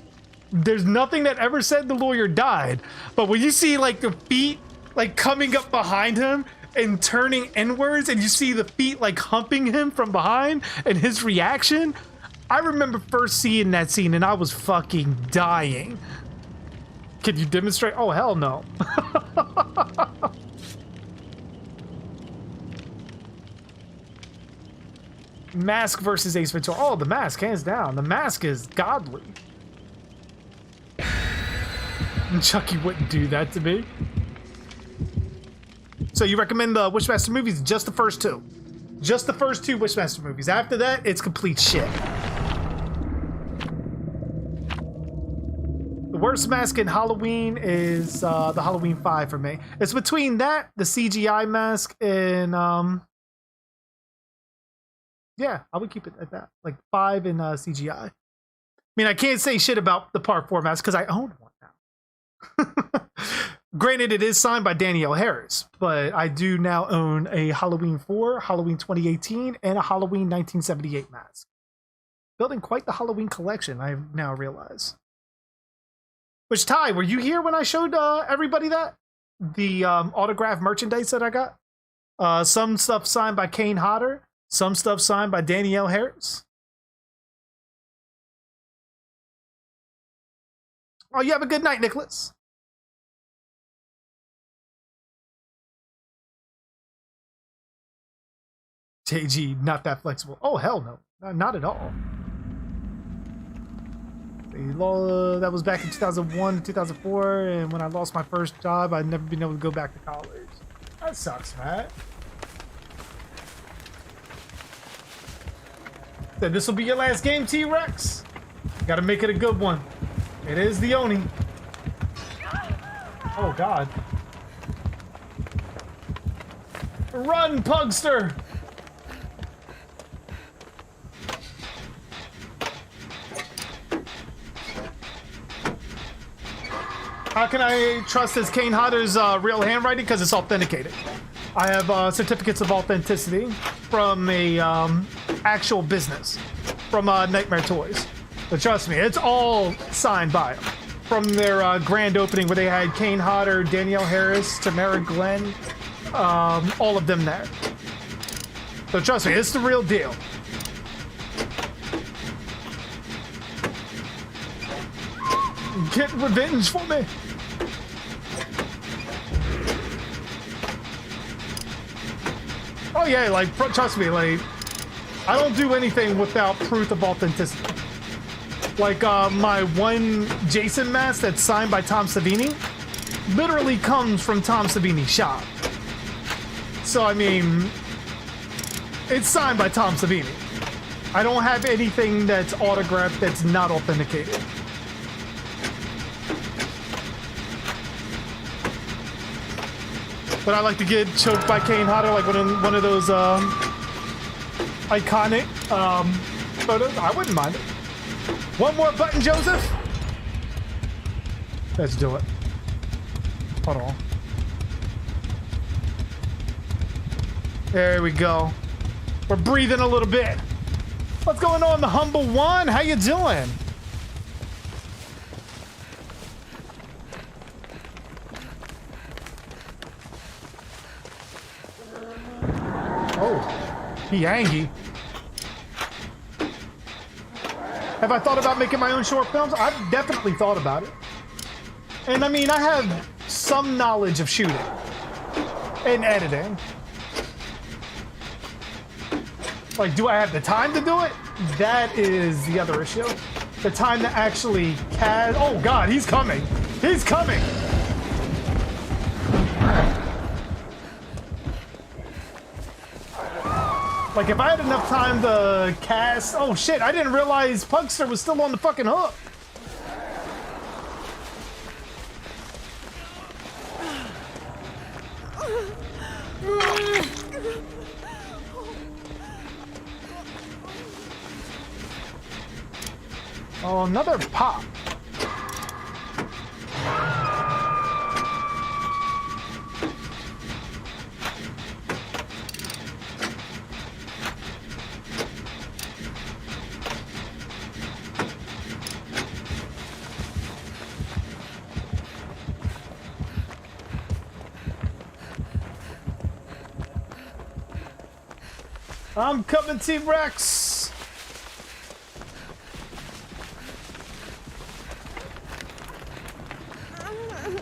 There's nothing that ever said the lawyer died. But when you see, like, the feet, like, coming up behind him and turning inwards, and you see the feet, like, humping him from behind, and his reaction, I remember first seeing that scene, and I was fucking dying. Can you demonstrate? Oh, hell no. Mask versus Ace Ventura. Oh, the Mask, hands down. The Mask is godly. Chucky wouldn't do that to me. So you recommend the Wishmaster movies? Just the first 2. Just the first 2 Wishmaster movies. After that, it's complete shit. The worst mask in Halloween is the Halloween 5 for me. It's between that, the CGI mask, and yeah, I would keep it at that. Like 5 and CGI. I mean, I can't say shit about the part 4 mask because I own one now. Granted, it is signed by Danielle Harris, but I do now own a Halloween 4, Halloween 2018, and a Halloween 1978 mask. Building quite the Halloween collection, I now realize. Which, Ty, were you here when I showed everybody that? The autographed merchandise that I got? Some stuff signed by Kane Hodder, some stuff signed by Danielle Harris. Oh, you have a good night, Nicholas. JG, not that flexible. Oh, hell no. Not at all. That was back in 2001 to 2004, and when I lost my first job, I'd never been able to go back to college. That sucks, man. Said this will be your last game, T-Rex. Gotta make it a good one. It is the Oni. Oh, God. Run, Pugster! How can I trust this Kane Hodder's real handwriting? Because it's authenticated. I have certificates of authenticity from a actual business, from Nightmare Toys. But trust me, it's all signed by them. From their grand opening where they had Kane Hodder, Danielle Harris, Tamara Glenn, all of them there. So trust me, it's the real deal. Get revenge for me. Oh yeah, like, trust me, like, I don't do anything without proof of authenticity. Like, my one Jason mask that's signed by Tom Savini, literally comes from Tom Savini's shop. So, I mean, it's signed by Tom Savini. I don't have anything that's autographed that's not authenticated. But I like to get choked by Kane Hodder, like one of those iconic photos. I wouldn't mind it. One more button, Joseph. Let's do it. Hold on. There we go. We're breathing a little bit. What's going on, the humble one? How you doing? Oh, he angry. Have I thought about making my own short films? I've definitely thought about it. And I mean, I have some knowledge of shooting and editing. Like, do I have the time to do it? That is the other issue. The time to actually cast. Oh God, he's coming. He's coming. Like, if I had enough time to cast... Oh, shit, I didn't realize Pugster was still on the fucking hook. Oh, another pop. I'm coming, T-Rex!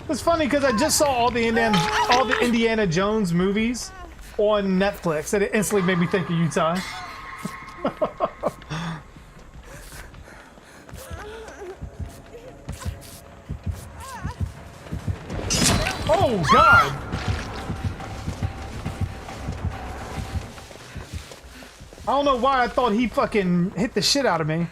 It's funny because I just saw all the Indiana Jones movies on Netflix, and it instantly made me think of you, Ty. Oh, God! I don't know why I thought he fucking hit the shit out of me.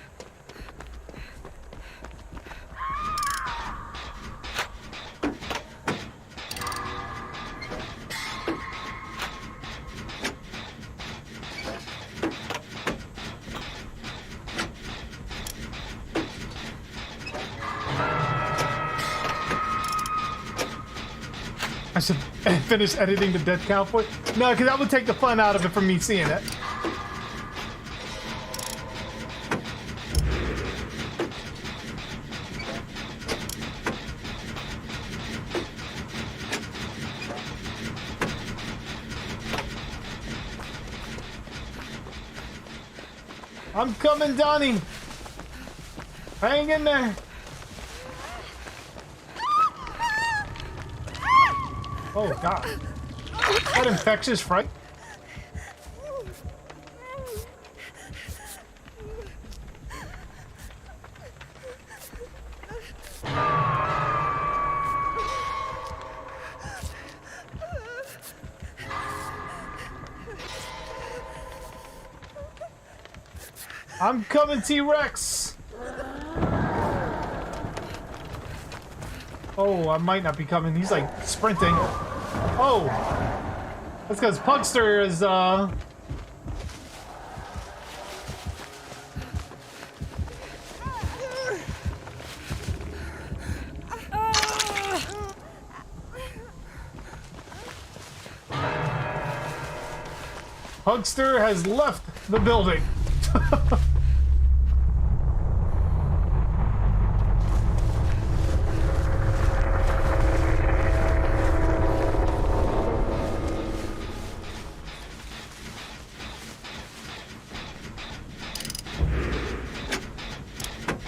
I should finish editing the Dead Cowboy. No, because that would take the fun out of it from me seeing it. I'm coming, Donnie. Hang in there. Oh, God. That infectious fright. I'm coming, T-Rex. Oh, I might not be coming. He's like sprinting. Oh, that's because Pugster is Pugster has left the building.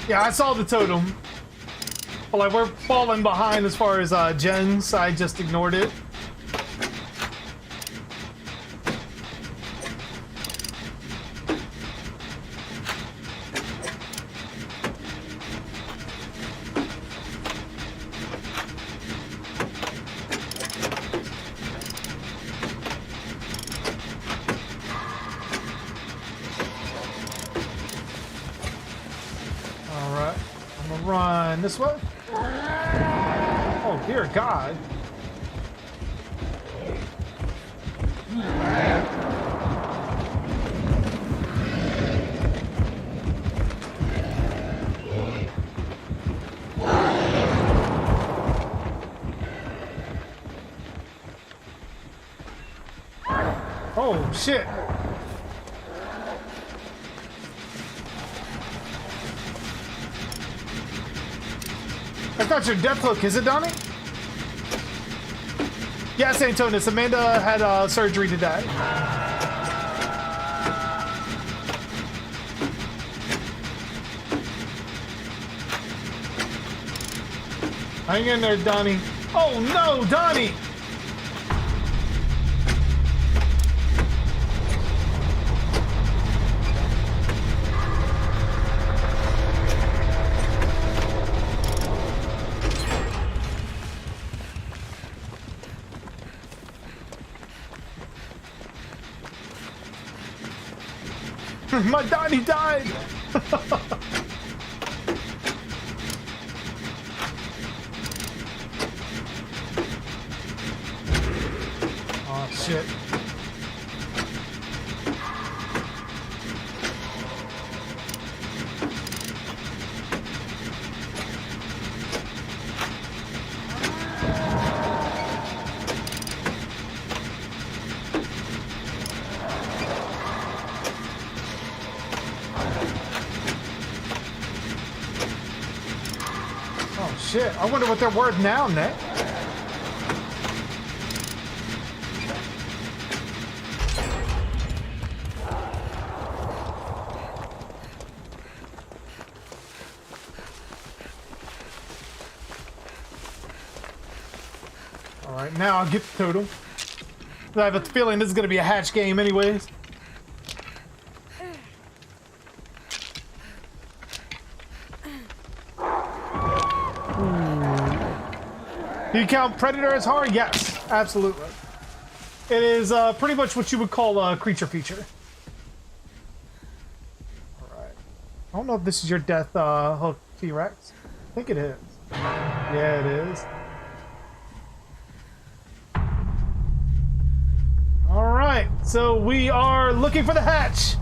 Yeah, I saw the totem. But like, we're falling behind as far as gens, so I just ignored it. gonna run this way. Oh, dear God. Oh, shit. That's not your death hook, is it, Donnie? Yes, Antonis. Amanda had surgery today. Hang in there, Donnie. Oh, no, Donnie! My Donnie died! Oh, shit. Shit, I wonder what they're worth now, Nick. Alright, now I'll get the totem. I have a feeling this is going to be a hatch game anyways. Do you count Predator as hard? Yes, absolutely. It is pretty much what you would call a creature feature. Alright. I don't know if this is your death hook, T-Rex. I think it is. Yeah, it is. Alright, so we are looking for the hatch.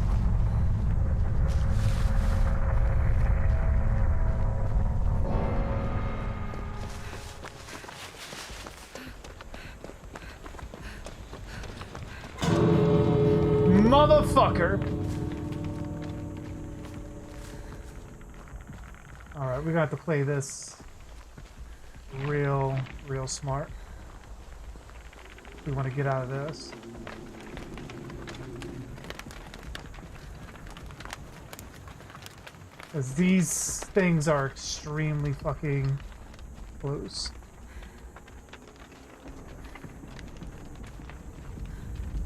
Motherfucker. Alright, we're gonna have to play this real smart. We want to get out of this. Because these things are extremely fucking close.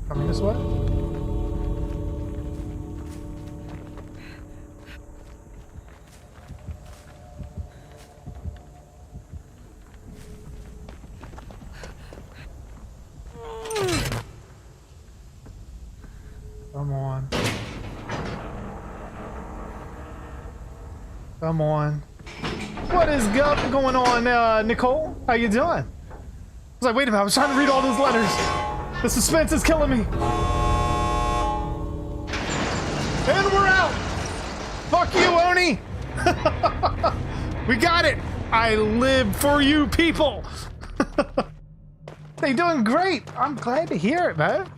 Coming this way? Come on. Come on. What is going on, Nicole? How you doing? I was like, wait a minute, I was trying to read all those letters. The suspense is killing me. And we're out. Fuck you, Oni. We got it. I live for you people. They doing great. I'm glad to hear it, man.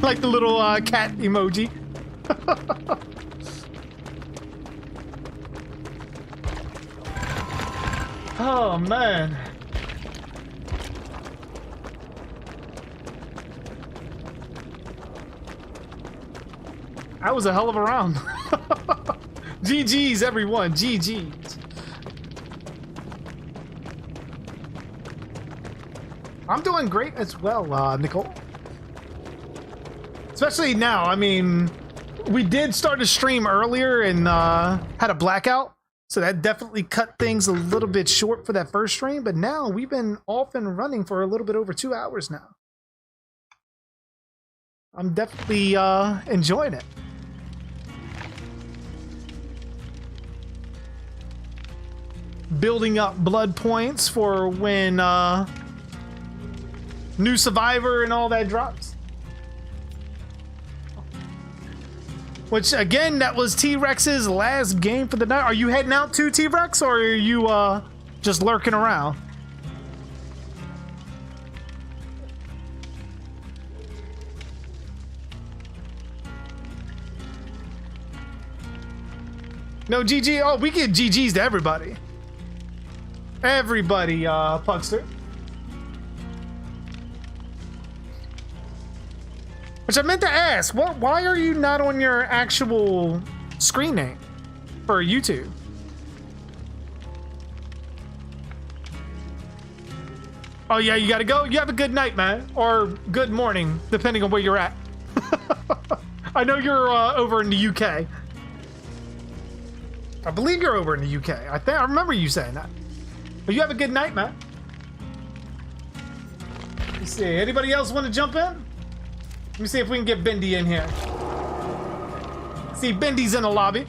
Like the little cat emoji. Oh, man. That was a hell of a round. GG's, everyone. GG's. I'm doing great as well, Nicole. Especially now. I mean, we did start a stream earlier and had a blackout. So that definitely cut things a little bit short for that first stream. But now we've been off and running for a little bit over 2 hours now. I'm definitely enjoying it. building up blood points for when new survivor and all that drops. Which again, that was T-Rex's last game for the night. Are you heading out to T-Rex, or are you just lurking around? No GG. Oh, we get GGs to everybody. Everybody, Pugster. Which I meant to ask, why are you not on your actual screen name for YouTube? Oh yeah, you gotta go? You have a good night, man. Or good morning, depending on where you're at. I know you're over in the UK. I believe you're over in the UK. I remember you saying that. But you have a good night, man. Let's see. Anybody else want to jump in? Let me see if we can get Bendy in here. See, Bendy's in the lobby.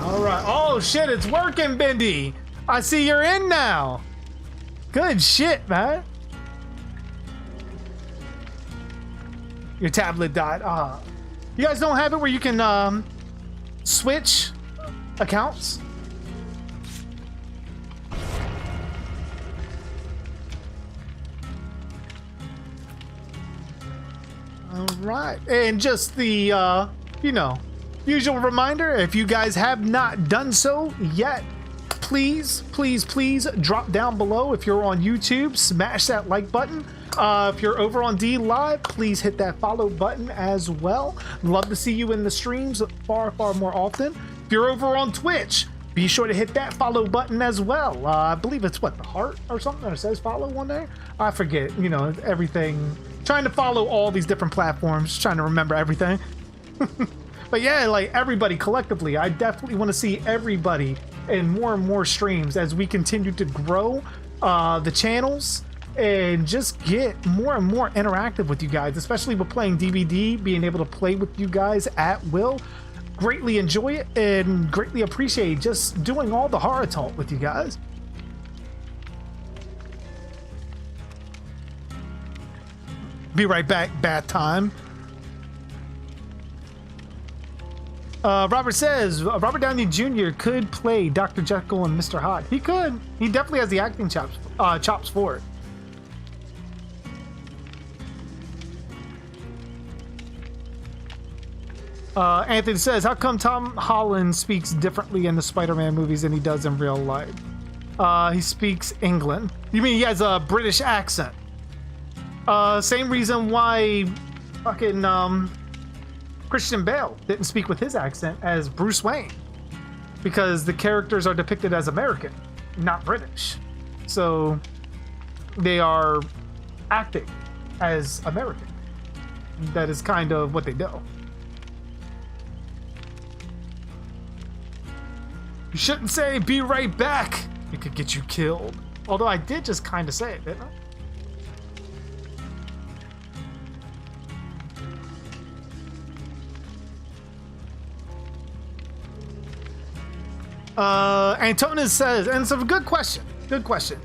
All right. Oh shit, it's working, Bendy. I see you're in now. Good shit, man. Your tablet died. You guys don't have it where you can switch accounts? All right, and just the usual reminder: if you guys have not done so yet, please drop down below. If you're on YouTube, smash that like button. If you're over on D Live, please hit that follow button as well. Love to see you in the streams far more often. If you're over on Twitch, be sure to hit that follow button as well. I believe it's the heart or something that says follow on there. I forget, everything. Trying to follow all these different platforms, trying to remember everything. But yeah, like everybody collectively, I definitely want to see everybody in more and more streams as we continue to grow the channels and just get more and more interactive with you guys, especially with playing DVD, being able to play with you guys at will. Greatly enjoy it and greatly appreciate just doing all the horror talk with you guys. Be right back, bath time. Robert says Robert Downey Jr. could play Dr. Jekyll and Mr. Hyde. He could. He definitely has the acting chops for it. Anthony says, how come Tom Holland speaks differently in the Spider-Man movies than he does in real life? He speaks England. You mean he has a British accent? Same reason why fucking Christian Bale didn't speak with his accent as Bruce Wayne, because the characters are depicted as American, not British. So they are acting as American. That is kind of what they do. You shouldn't say be right back. It could get you killed. Although I did just kind of say it, didn't I? Antonis says, and it's a good question. Good question.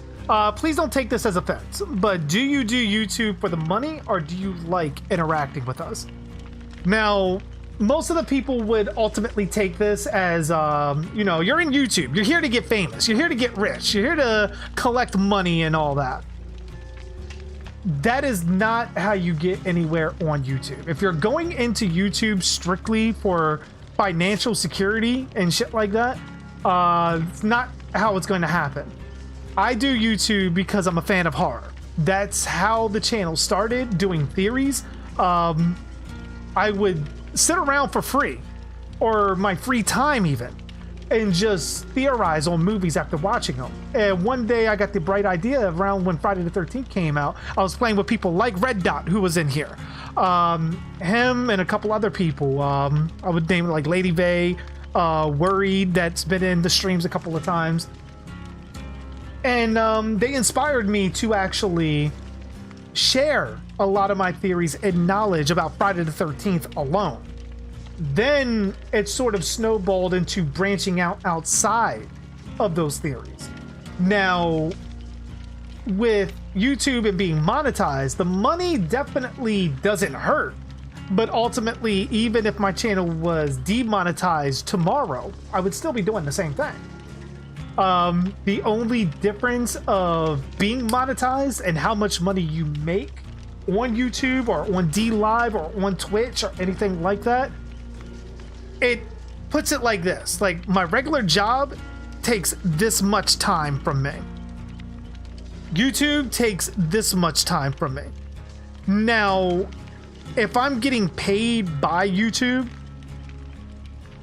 Please don't take this as offense, but do you do YouTube for the money, or do you like interacting with us? Now, most of the people would ultimately take this as, you're in YouTube. You're here to get famous. You're here to get rich. You're here to collect money and all that. That is not how you get anywhere on YouTube. If you're going into YouTube strictly for financial security and shit like that, it's not how it's going to happen. I do YouTube because I'm a fan of horror. That's how the channel started, doing theories. I would sit around for free, or my free time even, and just theorize on movies after watching them. And one day I got the bright idea around when Friday the 13th came out. I was playing with people like Red Dot, who was in here. Him and a couple other people. I would name it like Lady Vay, Worried, that's been in the streams a couple of times. And they inspired me to actually share a lot of my theories and knowledge about Friday the 13th alone. Then it sort of snowballed into branching out outside of those theories. Now, with YouTube and being monetized, the money definitely doesn't hurt. But ultimately, even if my channel was demonetized tomorrow, I would still be doing the same thing. The only difference of being monetized and how much money you make on YouTube or on D Live or on Twitch or anything like that, it puts it like this. Like, my regular job takes this much time from me. YouTube takes this much time from me. Now, if I'm getting paid by YouTube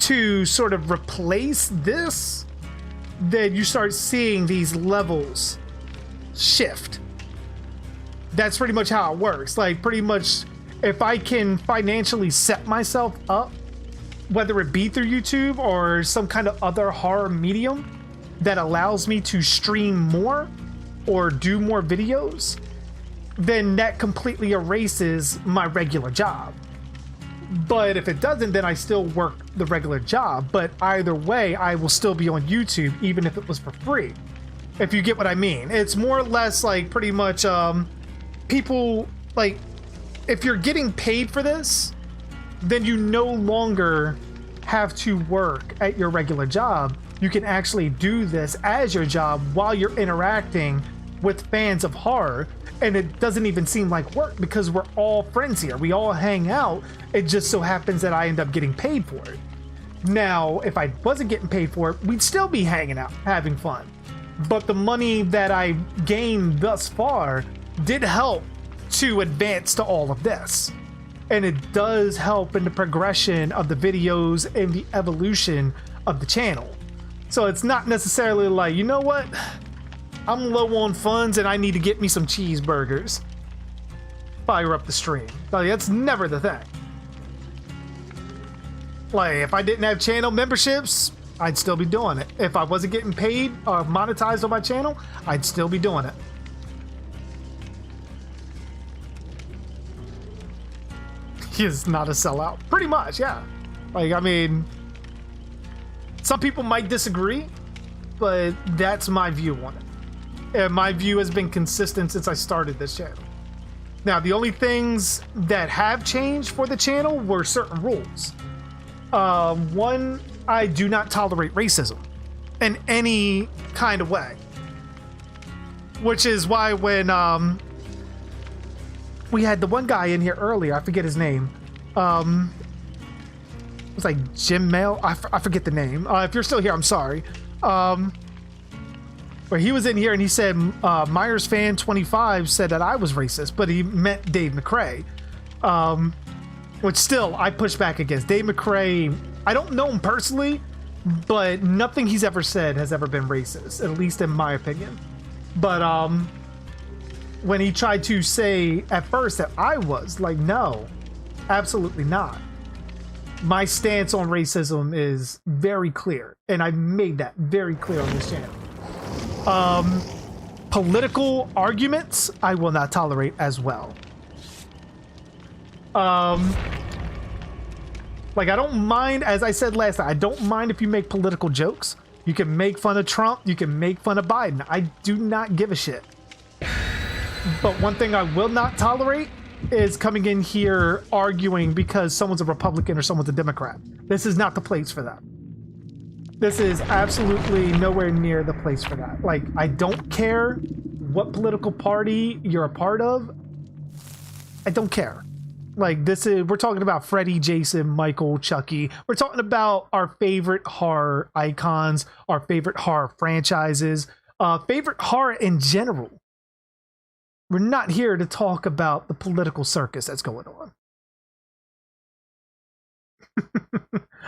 to sort of replace this, then you start seeing these levels shift. That's pretty much how it works. Like, pretty much, if I can financially set myself up, whether it be through YouTube or some kind of other horror medium that allows me to stream more or do more videos, then that completely erases my regular job. But if it doesn't, then I still work the regular job. But either way, I will still be on YouTube, even if it was for free. If you get what I mean. It's more or less like pretty much people, like, if you're getting paid for this, then you no longer have to work at your regular job. You can actually do this as your job while you're interacting with fans of horror, and it doesn't even seem like work because we're all friends here. We all hang out. It just so happens that I end up getting paid for it. Now, if I wasn't getting paid for it, we'd still be hanging out, having fun. But the money that I gained thus far did help to advance to all of this. And it does help in the progression of the videos and the evolution of the channel. So it's not necessarily like, you know what? I'm low on funds and I need to get me some cheeseburgers. Fire up the stream. Like, that's never the thing. Like, if I didn't have channel memberships, I'd still be doing it. If I wasn't getting paid or monetized on my channel, I'd still be doing it. He is not a sellout. Pretty much, yeah. Like, I mean, some people might disagree, but that's my view on it. And my view has been consistent since I started this channel. Now, the only things that have changed for the channel were certain rules. One, I do not tolerate racism in any kind of way. Which is why when we had the one guy in here earlier, I forget his name. It was like Jim Mail. I forget the name. If you're still here, I'm sorry. Where he was in here and he said Myers fan 25 said that I was racist, but he meant Dave McRae. Which still I push back against. Dave McRae, I don't know him personally, but nothing he's ever said has ever been racist, at least in my opinion. But when he tried to say at first that I was, like, no, absolutely not. My stance on racism is very clear, and I've made that very clear on this channel. Political arguments, I will not tolerate as well. Like, I don't mind, as I said last time, I don't mind if you make political jokes. You can make fun of Trump, you can make fun of Biden. I do not give a shit. But one thing I will not tolerate is coming in here arguing because someone's a Republican or someone's a Democrat. This is not the place for that. This is absolutely nowhere near the place for that. Like, I don't care what political party you're a part of. I don't care. Like, this is, we're talking about Freddy, Jason, Michael, Chucky. We're talking about our favorite horror icons, our favorite horror franchises, favorite horror in general. We're not here to talk about the political circus that's going on.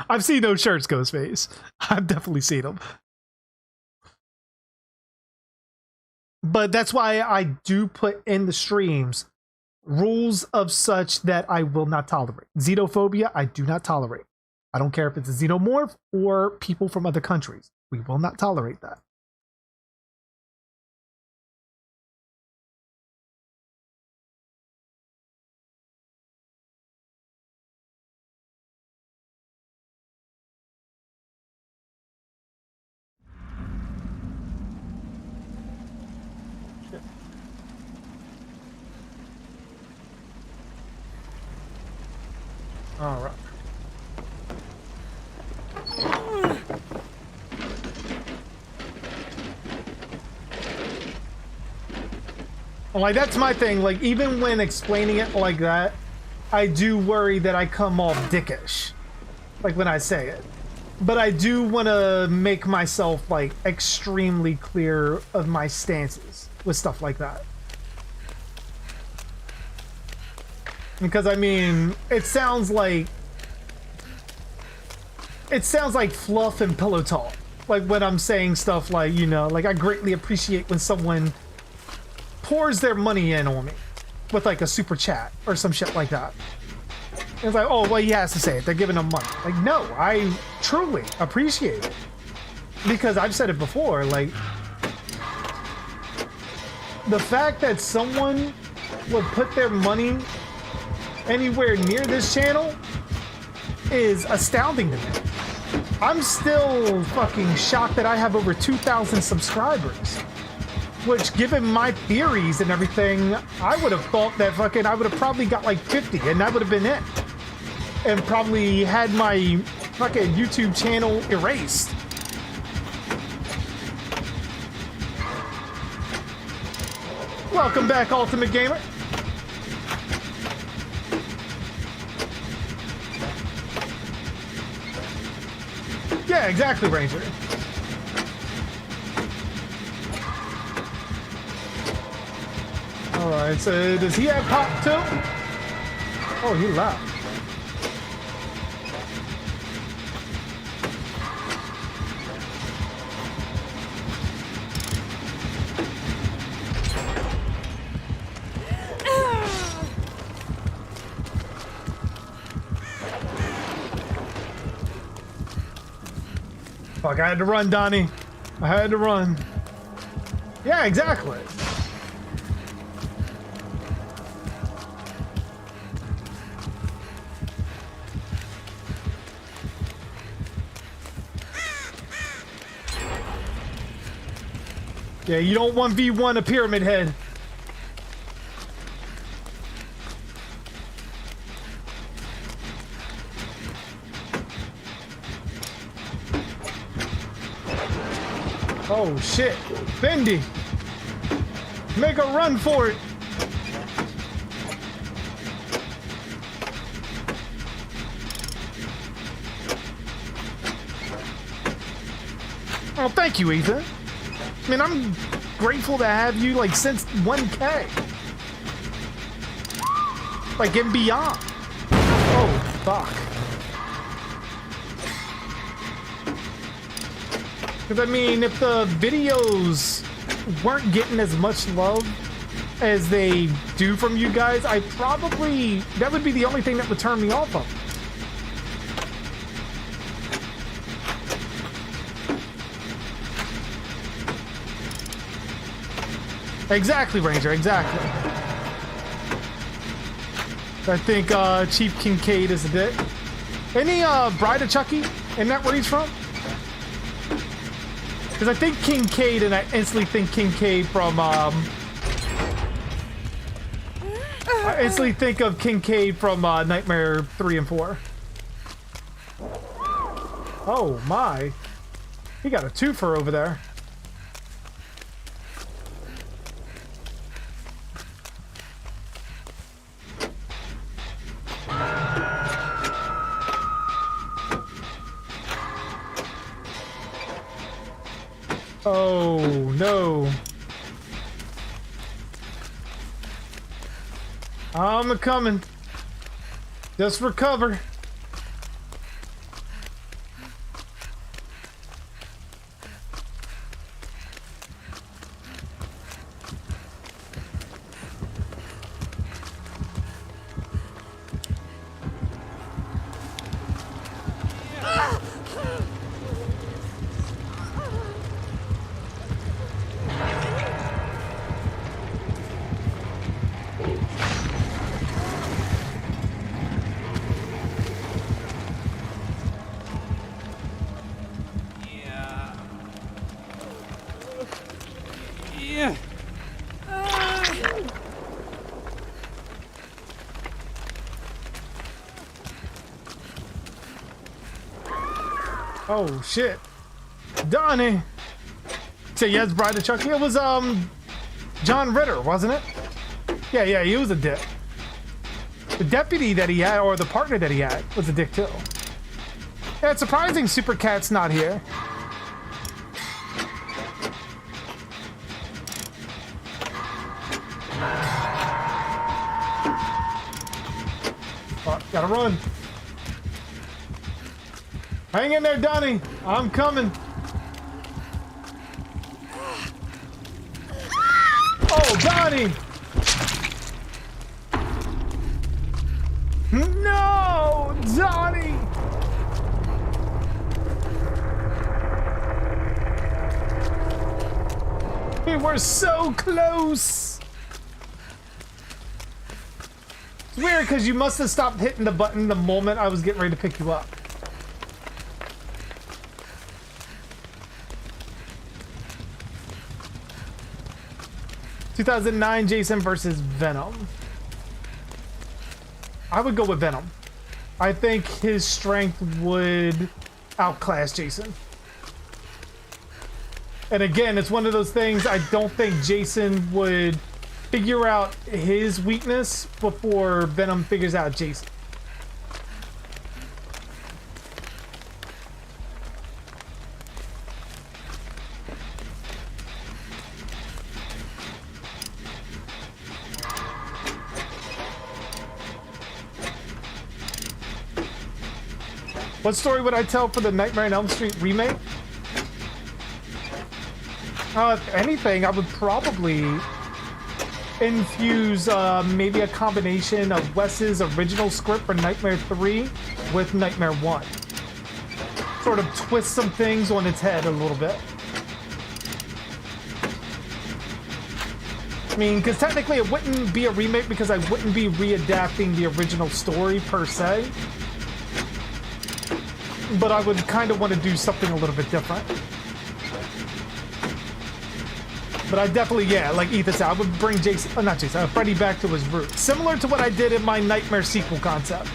I've seen those shirts, Ghostface. I've definitely seen them. But that's why I do put in the streams rules of such that I will not tolerate. Xenophobia, I do not tolerate. I don't care if it's a xenomorph or people from other countries. We will not tolerate that. All right. Like, that's my thing. Like, even when explaining it like that, I do worry that I come off dickish. Like, when I say it. But I do want to make myself, like, extremely clear of my stances with stuff like that. Because, I mean, it sounds like fluff and pillow talk. Like, when I'm saying stuff like, you know, like, I greatly appreciate when someone pours their money in on me with, like, a super chat or some shit like that. And it's like, oh, well, he has to say it. They're giving him money. Like, no, I truly appreciate it. Because I've said it before, like, the fact that someone would put their money anywhere near this channel is astounding to me. I'm still fucking shocked that I have over 2,000 subscribers. Which, given my theories and everything, I would have thought that fucking I would have probably got like 50 and that would have been it. And probably had my fucking YouTube channel erased. Welcome back, Ultimate Gamer. Yeah, exactly, Ranger. Alright, so does he have pop too? Oh, he left. Fuck, I had to run, Donnie. I had to run. Yeah, exactly. Yeah, you don't 1v1 a pyramid head. Oh shit. Bendy. Make a run for it. Oh, thank you, Ethan. I mean, I'm grateful to have you, like, since 1K. Like, and beyond. Oh, fuck. Because, I mean, if the videos weren't getting as much love as they do from you guys, I probably... that would be the only thing that would turn me off of them. Exactly, Ranger, exactly. I think Chief Kincaid is a bit. Any Bride of Chucky? Isn't that where he's from? Because I think Kincaid, and I instantly think Kincaid from I instantly think of Kincaid from Nightmare 3 and 4. Oh my. He got a twofer over there. Oh, no. I'm coming. Just recover. Oh shit. Donnie. So yes, Bride of Chucky. It was John Ritter, wasn't it? Yeah, he was a dick. The deputy that he had, or the partner that he had, was a dick too. Yeah, it's surprising Super Cat's not here. Oh, gotta run. Hang in there, Donnie. I'm coming. Oh, Donnie! No, Donnie! We were so close. It's weird because you must have stopped hitting the button the moment I was getting ready to pick you up. "2009 Jason versus Venom." I would go with Venom. I think his strength would outclass Jason. And again, it's one of those things, I don't think Jason would figure out his weakness before Venom figures out Jason. What story would I tell for the Nightmare on Elm Street remake? If anything, I would probably infuse maybe a combination of Wes's original script for Nightmare 3 with Nightmare 1. Sort of twist some things on its head a little bit. I mean, because technically it wouldn't be a remake because I wouldn't be readapting the original story per se. But I would kind of want to do something a little bit different. But I definitely, yeah, like Ethan said, I would bring Freddy back to his roots. Similar to what I did in my Nightmare sequel concept.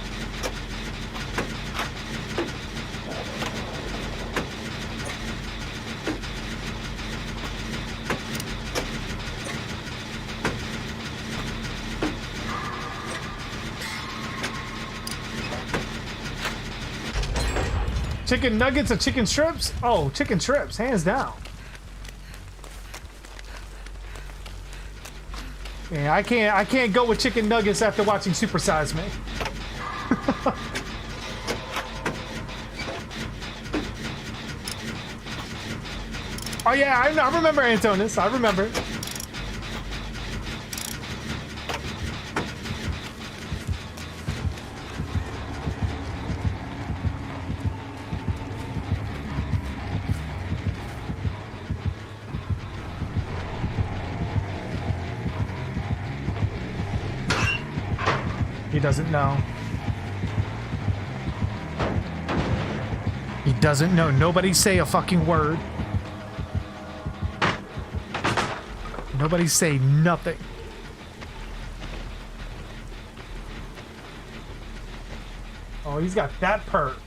Chicken nuggets or chicken strips? Oh, chicken strips, hands down. Yeah, I can't go with chicken nuggets after watching Super Size Me. Oh yeah, I remember Antonis. I remember. He doesn't know. He doesn't know. Nobody say a fucking word. Nobody say nothing. Oh, he's got that perk.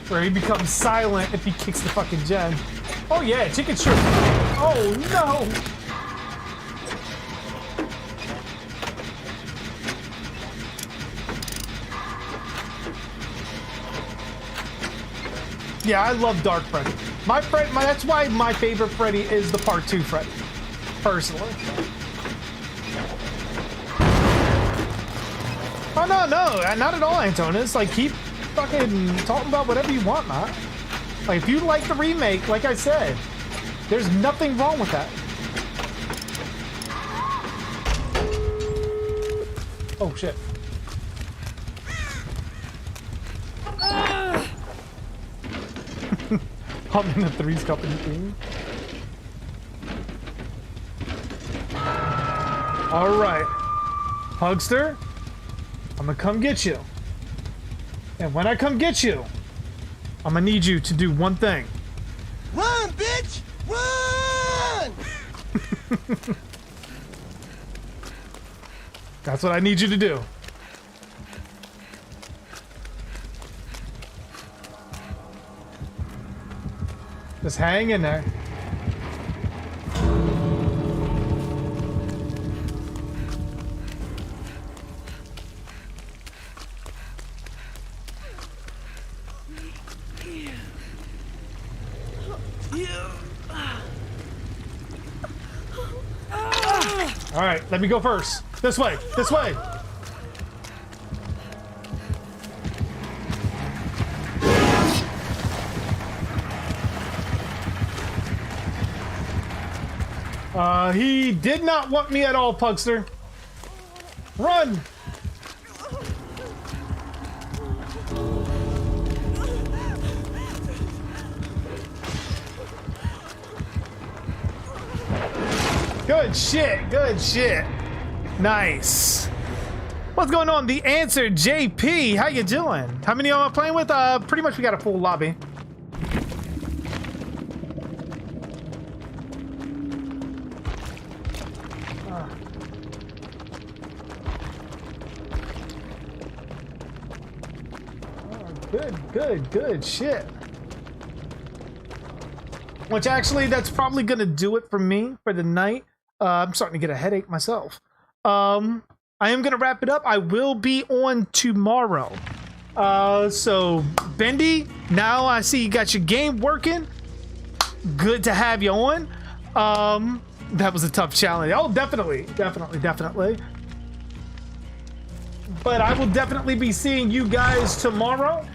Where he becomes silent if he kicks the fucking gen. Oh yeah, chicken strip. Oh no! Yeah, I love Dark Freddy. That's why my favorite Freddy is the Part 2 Freddy. Personally. Oh no, not at all, Antonis. Like, keep fucking talking about whatever you want, man. Like, if you like the remake, like I said, there's nothing wrong with that. Oh shit. I'm in the Three's Company theme. Alright. Hugster, I'm gonna come get you. And when I come get you, I'm gonna need you to do one thing. Run, bitch! Run! That's what I need you to do. Just hang in there. All right, let me go first. This way, this way. He did not want me at all, Pugster. Run! Good shit, good shit. Nice. What's going on? The answer, JP. How you doing? How many am I playing with? Pretty much we got a full lobby. Good shit. Which actually, that's probably gonna do it for me for the night. I'm starting to get a headache myself. I am gonna wrap it up. I will be on tomorrow. So Bendy, now I see you got your game working. Good to have you on. That was a tough challenge. Oh, definitely. But I will definitely be seeing you guys tomorrow.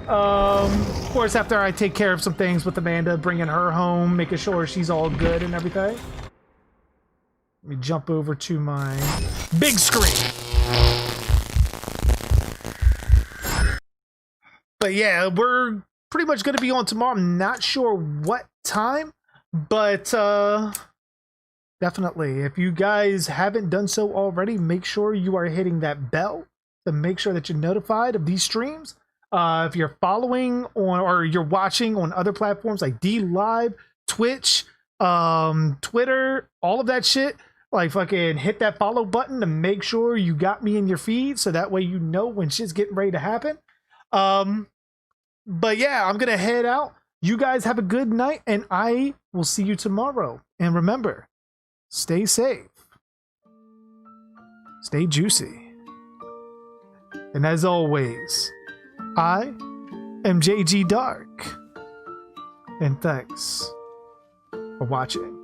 Of course, after I take care of some things with Amanda, bringing her home, making sure she's all good and everything. Let me jump over to my big screen. But yeah, we're pretty much going to be on tomorrow. I'm not sure what time, but definitely, if you guys haven't done so already, make sure you are hitting that bell to make sure that you're notified of these streams. If you're following on or you're watching on other platforms like D Live, Twitch, Twitter, all of that shit, like fucking hit that follow button to make sure you got me in your feed so that way you know when shit's getting ready to happen. But yeah, I'm gonna head out. You guys have a good night and I will see you tomorrow. And remember, stay safe, stay juicy, and as always, I am JG Dark, and thanks for watching.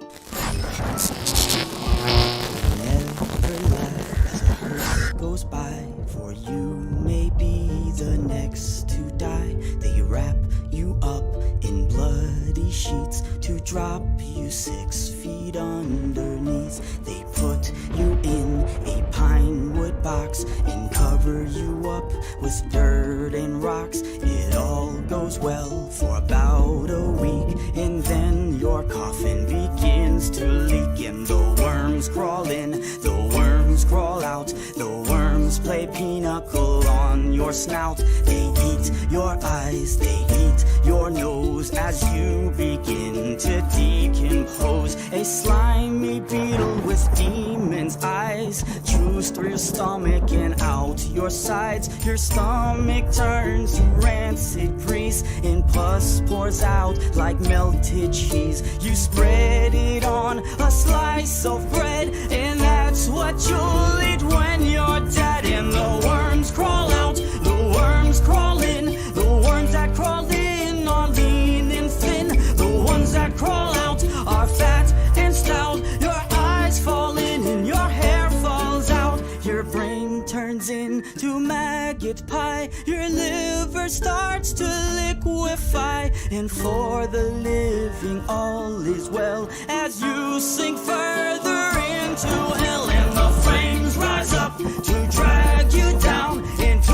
Never let goes by, for you may be the next to die. They wrap you up in bloody sheets to drop you 6 feet underneath. They put you in a pine wood box and cover you up with dirt and rocks. It all goes well for about a week, and then your coffin begins to leak, and the worms crawl in, the worms crawl out, the worms play pinochle on your snout. They eat your eyes, they eat your nose as you begin to decompose. A slimy beetle with demon's eyes chews through your stomach and out your sides. Your stomach turns to rancid grease, and pus pours out like melted cheese. You spread it on a slice of bread, and that's what you'll eat when you're dead. And the worms crawl out, the worms crawl in, the worms that crawl in are lean and thin, the ones that crawl out are fat and stout. Your eyes fall in and your hair falls out. Your brain turns into maggot pie. Your liver starts to liquefy. And for the living all is well as you sink further into hell. And the flames rise up to drag you down into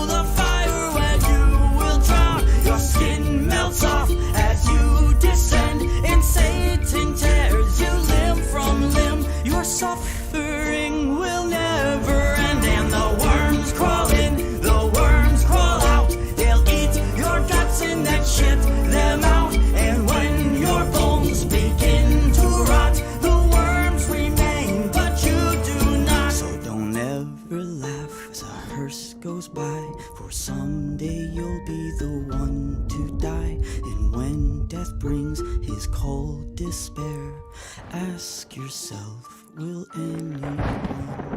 the fire where you will drown. Your skin melts off as you descend, and Satan tears you limb from limb. Your suffering will never end. And the worms crawl in, the worms crawl out. They'll eat your guts and then shit them out. And when your bones begin to rot, be the one to die. And when death brings his cold despair, ask yourself, will anyone